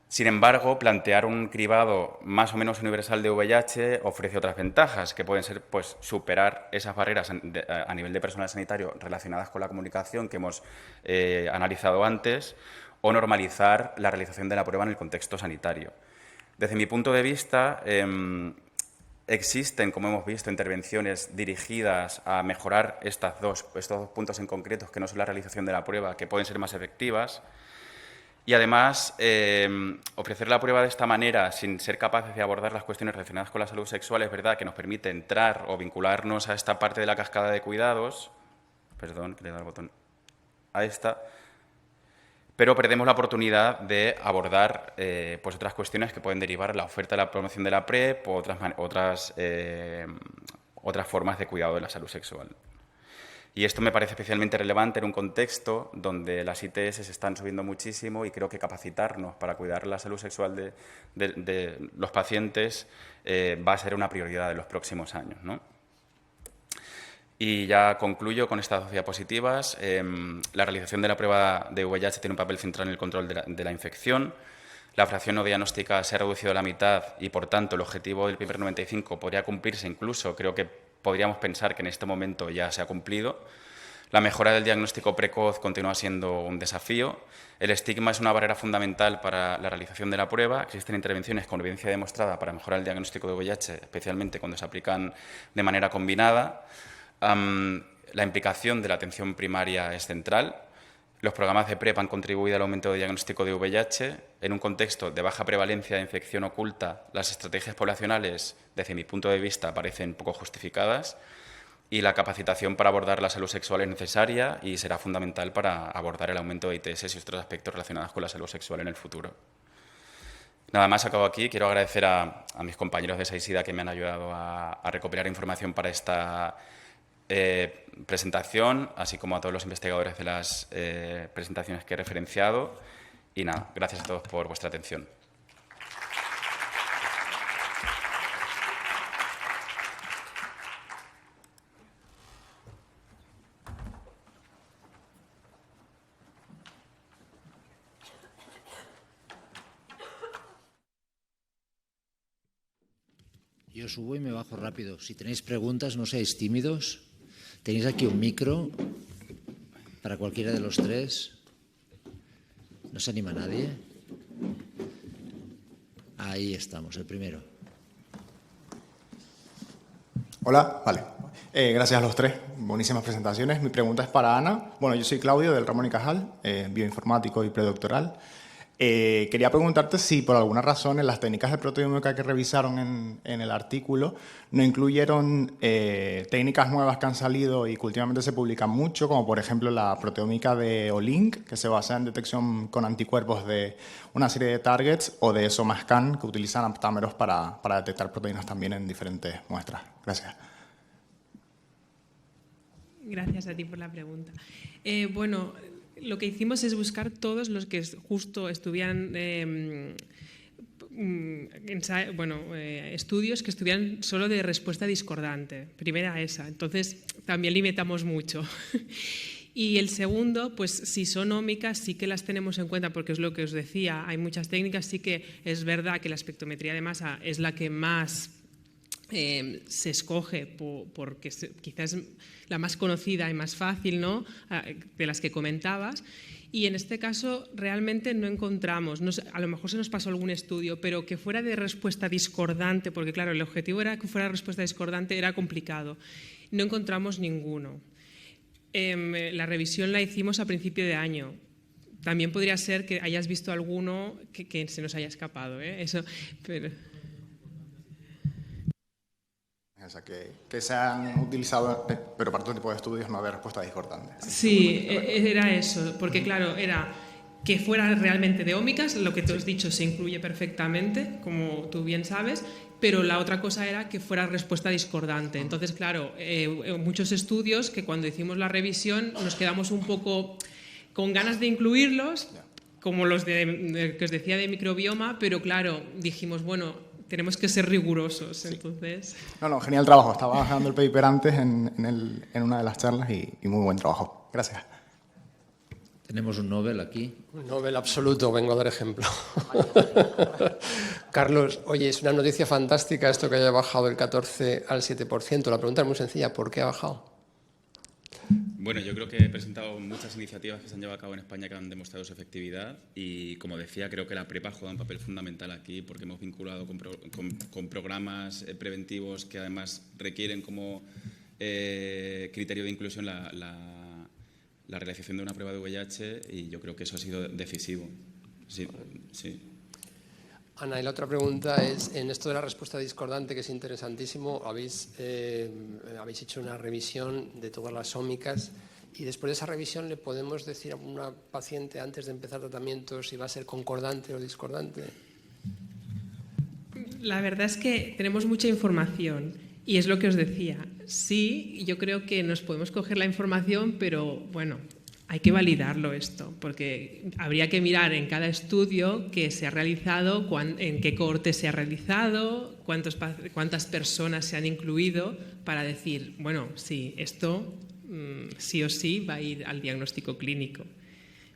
Sin embargo, plantear un cribado más o menos universal de VIH ofrece otras ventajas, que pueden ser pues, superar esas barreras a nivel de personal sanitario relacionadas con la comunicación que hemos analizado antes, o normalizar la realización de la prueba en el contexto sanitario. Desde mi punto de vista, existen, como hemos visto, intervenciones dirigidas a mejorar estos dos puntos en concreto, que no son la realización de la prueba, que pueden ser más efectivas. Y además, ofrecer la prueba de esta manera, sin ser capaces de abordar las cuestiones relacionadas con la salud sexual, es verdad que nos permite entrar o vincularnos a esta parte de la cascada de cuidados. Perdón, que le he dado el botón a esta. Pero perdemos la oportunidad de abordar pues otras cuestiones que pueden derivar de la oferta de la promoción de la PrEP o otras formas de cuidado de la salud sexual. Y esto me parece especialmente relevante en un contexto donde las ITS se están subiendo muchísimo y creo que capacitarnos para cuidar la salud sexual de los pacientes va a ser una prioridad de los próximos años, ¿no? Y ya concluyo con estas 2 diapositivas. La realización de la prueba de VIH tiene un papel central en el control de la infección. La fracción no diagnóstica se ha reducido a la mitad y, por tanto, el objetivo del PIPER 95 podría cumplirse incluso, creo que podríamos pensar que en este momento ya se ha cumplido. La mejora del diagnóstico precoz continúa siendo un desafío. El estigma es una barrera fundamental para la realización de la prueba. Existen intervenciones con evidencia demostrada para mejorar el diagnóstico de VIH, especialmente cuando se aplican de manera combinada. La implicación de la atención primaria es central. Los programas de PrEP han contribuido al aumento de diagnóstico de VIH. En un contexto de baja prevalencia de infección oculta, las estrategias poblacionales, desde mi punto de vista, parecen poco justificadas y la capacitación para abordar la salud sexual es necesaria y será fundamental para abordar el aumento de ITS y otros aspectos relacionados con la salud sexual en el futuro. Nada más, acabo aquí. Quiero agradecer a mis compañeros de SAISIDA que me han ayudado a recopilar información para esta presentación, así como a todos los investigadores de las presentaciones que he referenciado. Y nada, gracias a todos por vuestra atención. Yo subo y me bajo rápido. Si tenéis preguntas, no seáis tímidos. Tenéis aquí un micro para cualquiera de los 3. ¿No se anima nadie? Ahí estamos, el primero. Hola, vale. Gracias a los 3. Buenísimas presentaciones. Mi pregunta es para Ana. Bueno, yo soy Claudio del Ramón y Cajal, bioinformático y predoctoral. Quería preguntarte si por alguna razón en las técnicas de proteomica que revisaron en el artículo no incluyeron técnicas nuevas que han salido y que últimamente se publican mucho, como por ejemplo la proteómica de Olink, que se basa en detección con anticuerpos de una serie de targets, o de SomaScan, que utilizan aptámeros para detectar proteínas también en diferentes muestras. Gracias. Gracias a ti por la pregunta. Bueno, lo que hicimos es buscar todos los que justo estuvieran, estudios que estuvieran solo de respuesta discordante. Primera esa, entonces también limitamos mucho. Y el segundo, pues si son ómicas sí que las tenemos en cuenta, porque es lo que os decía, hay muchas técnicas, sí que es verdad que la espectrometría de masa es la que más se escoge porque quizás es la más conocida y más fácil, ¿no?, de las que comentabas, y en este caso realmente no encontramos, no sé, a lo mejor se nos pasó algún estudio, pero que fuera de respuesta discordante, porque claro, el objetivo era que fuera respuesta discordante, era complicado, no encontramos ninguno. La revisión la hicimos a principio de año. También podría ser que hayas visto alguno que se nos haya escapado, eso, pero... O sea, que se han utilizado, pero para otro tipo de estudios no de respuesta discordante. Sí, era eso, porque claro, era que fuera realmente de ómicas, lo que tú has dicho se incluye perfectamente, como tú bien sabes, pero la otra cosa era que fuera respuesta discordante. Entonces, claro, muchos estudios que cuando hicimos la revisión nos quedamos un poco con ganas de incluirlos, como los que os decía de microbioma, pero claro, dijimos, bueno, tenemos que ser rigurosos, sí. Entonces... No, genial trabajo. Estaba bajando el paper antes en una de las charlas y muy buen trabajo. Gracias. Tenemos un Nobel aquí. Un Nobel absoluto, vengo a dar ejemplo. Carlos, oye, es una noticia fantástica esto que haya bajado el 14 al 7%. La pregunta es muy sencilla, ¿por qué ha bajado? Bueno, yo creo que he presentado muchas iniciativas que se han llevado a cabo en España que han demostrado su efectividad y, como decía, creo que la prepa juega un papel fundamental aquí porque hemos vinculado con programas preventivos que además requieren como criterio de inclusión la realización de una prueba de VIH y yo creo que eso ha sido decisivo. Sí, sí. Ana, y la otra pregunta es, en esto de la respuesta discordante, que es interesantísimo, habéis hecho una revisión de todas las ómicas y después de esa revisión le podemos decir a una paciente antes de empezar tratamiento si va a ser concordante o discordante. La verdad es que tenemos mucha información y es lo que os decía. Sí, yo creo que nos podemos coger la información, pero bueno, hay que validarlo esto, porque habría que mirar en cada estudio que se ha realizado, en qué cohorte se ha realizado, cuántas personas se han incluido, para decir, bueno, sí, esto sí o sí va a ir al diagnóstico clínico.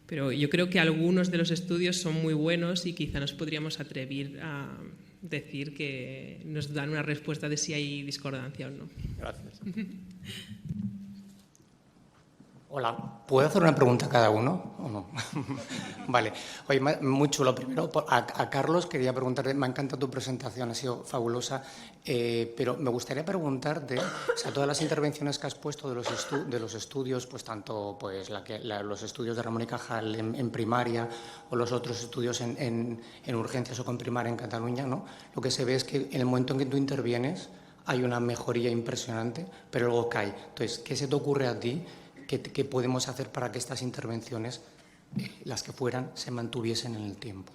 Pero yo creo que algunos de los estudios son muy buenos y quizá nos podríamos atrever a decir que nos dan una respuesta de si hay discordancia o no. Gracias. Hola, ¿puedo hacer una pregunta a cada uno o no? Vale. Oye, muy chulo. Primero, a Carlos quería preguntarle, me ha encantado tu presentación, ha sido fabulosa, pero me gustaría preguntarte, o sea, todas las intervenciones que has puesto de los estudios, pues tanto pues, los estudios de Ramón y Cajal en primaria o los otros estudios en urgencias o con primaria en Cataluña, ¿no? Lo que se ve es que en el momento en que tú intervienes hay una mejoría impresionante, pero luego cae. Entonces, ¿qué se te ocurre a ti? ¿Qué podemos hacer para que estas intervenciones, las que fueran, se mantuviesen en el tiempo?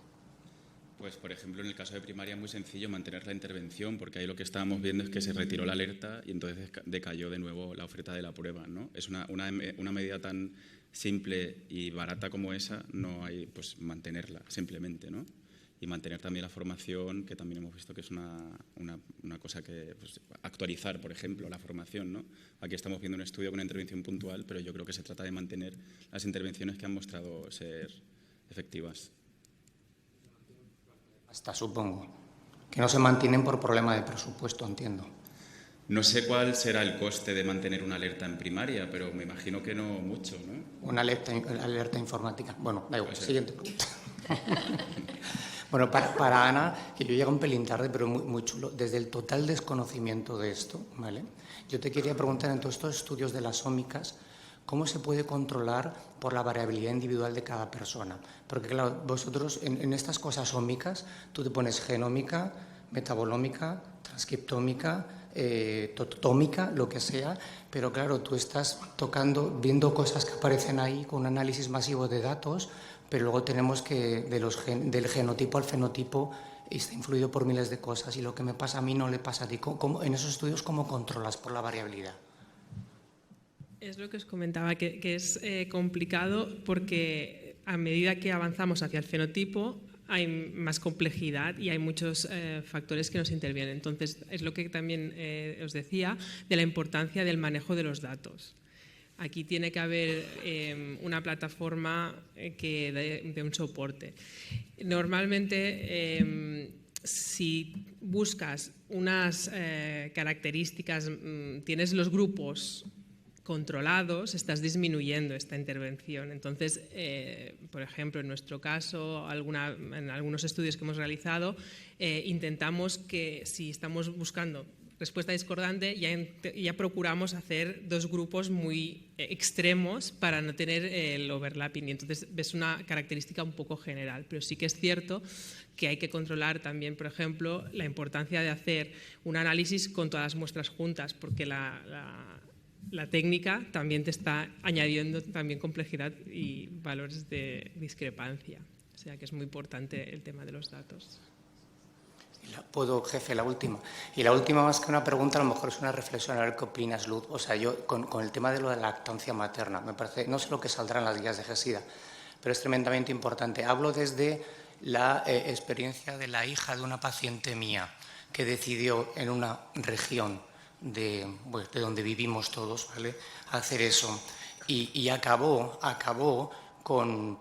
Pues, por ejemplo, en el caso de primaria es muy sencillo mantener la intervención, porque ahí lo que estábamos viendo es que se retiró la alerta y entonces decayó de nuevo la oferta de la prueba, ¿no? Es una medida tan simple y barata como esa, no hay, pues, mantenerla simplemente, ¿no? Y mantener también la formación, que también hemos visto que es una cosa que, pues, actualizar, por ejemplo, la formación, ¿no? Aquí estamos viendo un estudio con una intervención puntual, pero yo creo que se trata de mantener las intervenciones que han mostrado ser efectivas. Hasta supongo. Que no se mantienen por problema de presupuesto, entiendo. No sé cuál será el coste de mantener una alerta en primaria, pero me imagino que no mucho, ¿no? Una alerta informática. Bueno, da igual, siguiente pregunta. Bueno, para Ana, que yo llego un pelín tarde, pero muy chulo, desde el total desconocimiento de esto, ¿vale? Yo te quería preguntar, en todos estos estudios de las ómicas, ¿cómo se puede controlar por la variabilidad individual de cada persona? Porque, claro, vosotros en estas cosas ómicas, tú te pones genómica, metabolómica, transcriptómica, totómica, lo que sea, pero claro, tú estás viendo cosas que aparecen ahí con un análisis masivo de datos, pero luego tenemos que del genotipo al fenotipo está influido por miles de cosas y lo que me pasa a mí no le pasa a ti. En esos estudios, ¿cómo controlas por la variabilidad? Es lo que os comentaba, que es complicado porque a medida que avanzamos hacia el fenotipo hay más complejidad y hay muchos factores que nos intervienen. Entonces, es lo que también os decía de la importancia del manejo de los datos. Aquí tiene que haber una plataforma que dé un soporte. Normalmente, si buscas unas características, tienes los grupos controlados, estás disminuyendo esta intervención. Entonces, por ejemplo, en nuestro caso, en algunos estudios que hemos realizado, intentamos que si estamos buscando respuesta discordante, ya procuramos hacer dos grupos muy extremos para no tener el overlapping. Y entonces ves una característica un poco general, pero sí que es cierto que hay que controlar también, por ejemplo, la importancia de hacer un análisis con todas las muestras juntas, porque la técnica también te está añadiendo también complejidad y valores de discrepancia. O sea que es muy importante el tema de los datos. Jefe, la última. Y la última, más que una pregunta, a lo mejor es una reflexión, a ver qué opinas, Luz. O sea, yo con el tema de lo de la lactancia materna, me parece, no sé lo que saldrá en las guías de GESIDA, pero es tremendamente importante. Hablo desde la experiencia de la hija de una paciente mía que decidió en una región de donde vivimos todos, ¿vale?, hacer eso. Y acabó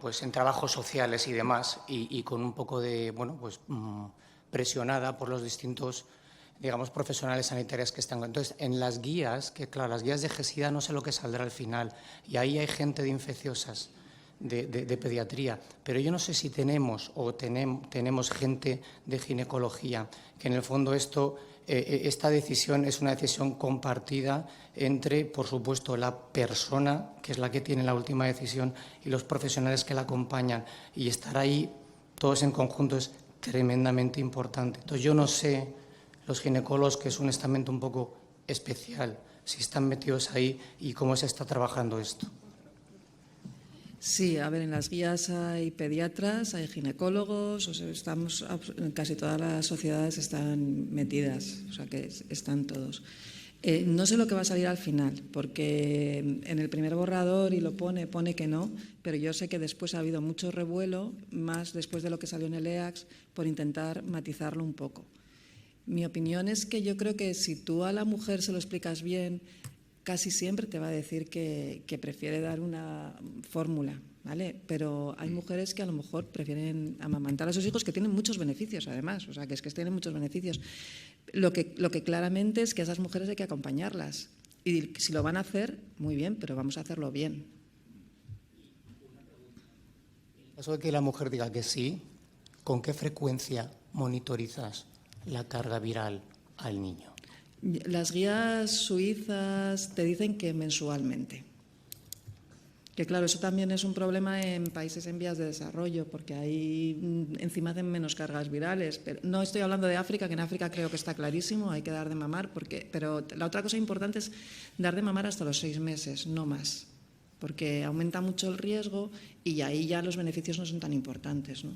pues, en trabajos sociales y demás, y con un poco de, bueno, pues presionada por los distintos, digamos, profesionales sanitarios que están. Entonces, en las guías, que claro, las guías de GESIDA no sé lo que saldrá al final, y ahí hay gente de infecciosas, de pediatría, pero yo no sé si tenemos gente de ginecología, que en el fondo esta decisión es una decisión compartida entre, por supuesto, la persona, que es la que tiene la última decisión, y los profesionales que la acompañan. Y estar ahí todos en conjunto es tremendamente importante. Entonces, yo no sé, los ginecólogos, que es un estamento un poco especial, si están metidos ahí y cómo se está trabajando esto. Sí, a ver, en las guías hay pediatras, hay ginecólogos, o sea, casi todas las sociedades están metidas, o sea que están todos. No sé lo que va a salir al final, porque en el primer borrador, y lo pone que no, pero yo sé que después ha habido mucho revuelo, más después de lo que salió en el EACS, por intentar matizarlo un poco. Mi opinión es que yo creo que si tú a la mujer se lo explicas bien, casi siempre te va a decir que prefiere dar una fórmula, ¿vale? Pero hay mujeres que a lo mejor prefieren amamantar a sus hijos, que tienen muchos beneficios, además, o sea, que tienen muchos beneficios. Lo que claramente es que a esas mujeres hay que acompañarlas. Y si lo van a hacer, muy bien, pero vamos a hacerlo bien. En caso de que la mujer diga que sí, ¿con qué frecuencia monitorizas la carga viral al niño? Las guías suizas te dicen que mensualmente. Que claro, eso también es un problema en países en vías de desarrollo, porque ahí encima hacen menos cargas virales. Pero no estoy hablando de África, que en África creo que está clarísimo, hay que dar de mamar, pero la otra cosa importante es dar de mamar hasta los 6 meses, no más, porque aumenta mucho el riesgo y ahí ya los beneficios no son tan importantes, ¿no?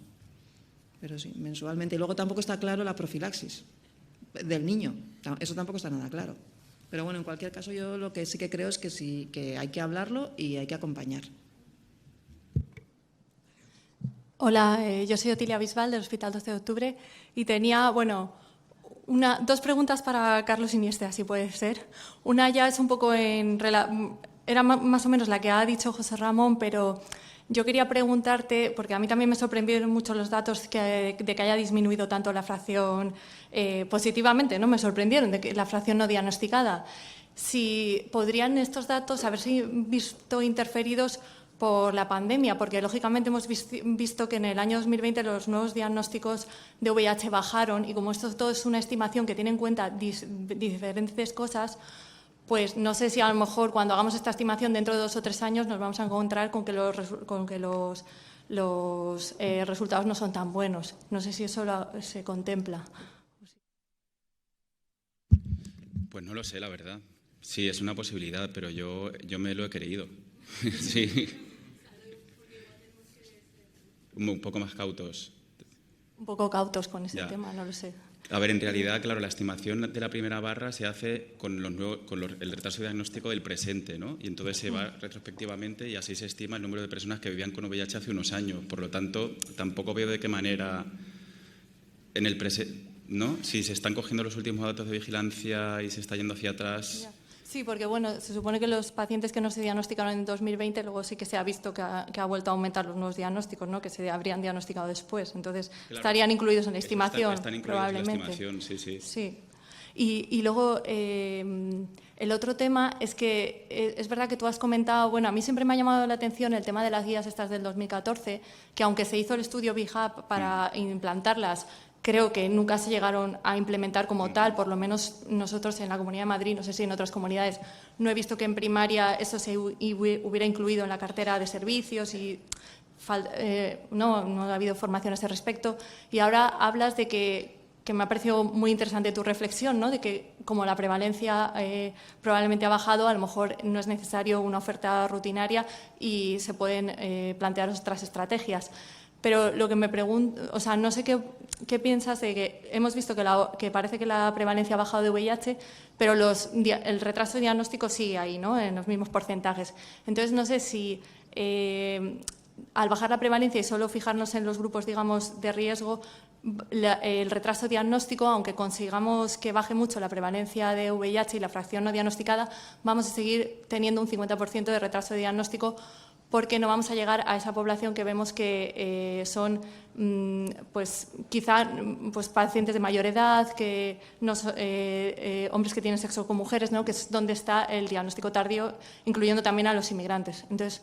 Pero sí, mensualmente. Y luego tampoco está claro la profilaxis del niño, eso tampoco está nada claro. Pero bueno, en cualquier caso yo lo que sí que creo es que sí, que hay que hablarlo y hay que acompañar. Hola, yo soy Otilia Bisbal del Hospital 12 de Octubre y tenía, bueno, dos preguntas para Carlos Iniesta, si puede ser. Una ya es un poco era más o menos la que ha dicho José Ramón, pero yo quería preguntarte, porque a mí también me sorprendieron mucho los datos de que haya disminuido tanto la fracción positivamente, ¿no? Me sorprendieron de que la fracción no diagnosticada. Si podrían estos datos haberse visto interferidos por la pandemia, porque lógicamente hemos visto que en el año 2020 los nuevos diagnósticos de VIH bajaron y como esto todo es una estimación que tiene en cuenta diferentes cosas, pues no sé si a lo mejor cuando hagamos esta estimación dentro de 2 o 3 años nos vamos a encontrar con que los resultados no son tan buenos. No sé si eso se contempla. Pues no lo sé, la verdad. Sí, es una posibilidad, pero yo me lo he creído. Sí. Un poco más cautos. Un poco cautos con ese tema, no lo sé. A ver, en realidad, claro, la estimación de la primera barra se hace con el retraso diagnóstico del presente, ¿no? Y entonces se va retrospectivamente y así se estima el número de personas que vivían con VIH hace unos años. Por lo tanto, tampoco veo de qué manera en el presente, ¿no? Si se están cogiendo los últimos datos de vigilancia y se está yendo hacia atrás. Ya. Sí, porque bueno, se supone que los pacientes que no se diagnosticaron en 2020, luego sí que se ha visto que ha vuelto a aumentar los nuevos diagnósticos, ¿no? Que se habrían diagnosticado después. Entonces, claro, estarían incluidos en la estimación, están incluidos probablemente. En la estimación, sí, sí. Sí. Y luego, el otro tema es que es verdad que tú has comentado, bueno, a mí siempre me ha llamado la atención el tema de las guías estas del 2014, que aunque se hizo el estudio BIHAP para implantarlas, creo que nunca se llegaron a implementar como tal, por lo menos nosotros en la Comunidad de Madrid, no sé si en otras comunidades, no he visto que en primaria eso se hubiera incluido en la cartera de servicios y no ha habido formación a ese respecto. Y ahora hablas de que me ha parecido muy interesante tu reflexión, ¿no? De que como la prevalencia probablemente ha bajado, a lo mejor no es necesario una oferta rutinaria y se pueden plantear otras estrategias. Pero lo que me pregunto, o sea, no sé qué piensas de que hemos visto que parece que la prevalencia ha bajado de VIH, pero el retraso diagnóstico sigue ahí, ¿no? En los mismos porcentajes. Entonces, no sé si al bajar la prevalencia y solo fijarnos en los grupos, digamos, de riesgo, el retraso diagnóstico, aunque consigamos que baje mucho la prevalencia de VIH y la fracción no diagnosticada, vamos a seguir teniendo un 50% de retraso diagnóstico porque no vamos a llegar a esa población que vemos que son pues quizá pues pacientes de mayor edad, que no, hombres que tienen sexo con mujeres, ¿no? Que es donde está el diagnóstico tardío, incluyendo también a los inmigrantes. Entonces,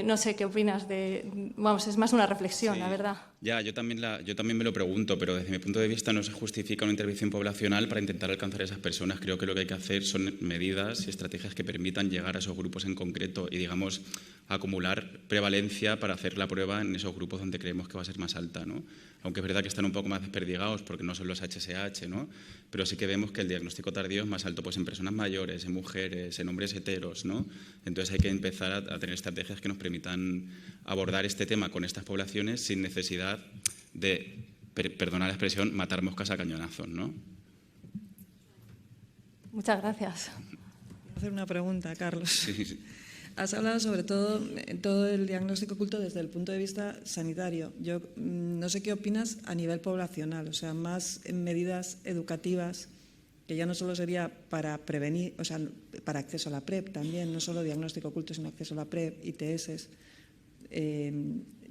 no sé qué opinas de... Vamos, es más una reflexión, sí, la verdad. Ya, yo también me lo pregunto, pero desde mi punto de vista no se justifica una intervención poblacional para intentar alcanzar a esas personas. Creo que lo que hay que hacer son medidas y estrategias que permitan llegar a esos grupos en concreto y, digamos, acumular prevalencia para hacer la prueba en esos grupos donde creemos que va a ser más alta, ¿no? Aunque es verdad que están un poco más desperdigados porque no son los HSH, ¿no? Pero sí que vemos que el diagnóstico tardío es más alto pues, en personas mayores, en mujeres, en hombres heteros, ¿no? Entonces hay que empezar a tener estrategias que nos permitan abordar este tema con estas poblaciones sin necesidad de, perdona la expresión, matar moscas a cañonazos, ¿no? Muchas gracias. Voy a hacer una pregunta, Carlos. Sí. Has hablado sobre todo el diagnóstico oculto desde el punto de vista sanitario. Yo no sé qué opinas a nivel poblacional, o sea, más en medidas educativas, que ya no solo sería para prevenir, o sea, para acceso a la PrEP también, no solo diagnóstico oculto, sino acceso a la PrEP, ITS.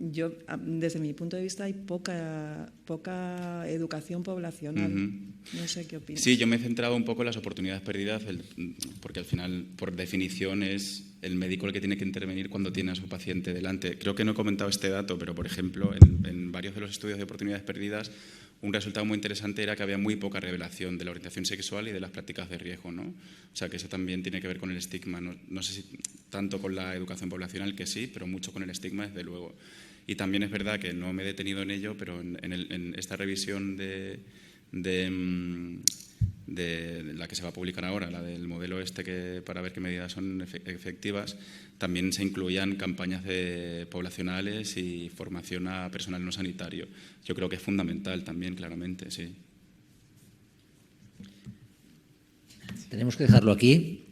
Yo, desde mi punto de vista, hay poca educación poblacional. No sé qué opinas. Sí, yo me he centrado un poco en las oportunidades perdidas, porque al final, por definición, es el médico el que tiene que intervenir cuando tiene a su paciente delante. Creo que no he comentado este dato, pero, por ejemplo, en varios de los estudios de oportunidades perdidas, un resultado muy interesante era que había muy poca revelación de la orientación sexual y de las prácticas de riesgo, ¿no? O sea, que eso también tiene que ver con el estigma. No sé si tanto con la educación poblacional, que sí, pero mucho con el estigma, desde luego. Y también es verdad que no me he detenido en ello, pero en esta revisión de la que se va a publicar ahora, la del modelo para ver qué medidas son efectivas, también se incluían campañas poblacionales y formación a personal no sanitario. Yo creo que es fundamental también, claramente, sí. Tenemos que dejarlo aquí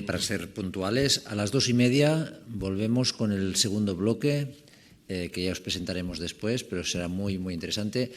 para ser puntuales. A las 2:30 volvemos con el segundo bloque, que ya os presentaremos después, pero será muy, muy interesante.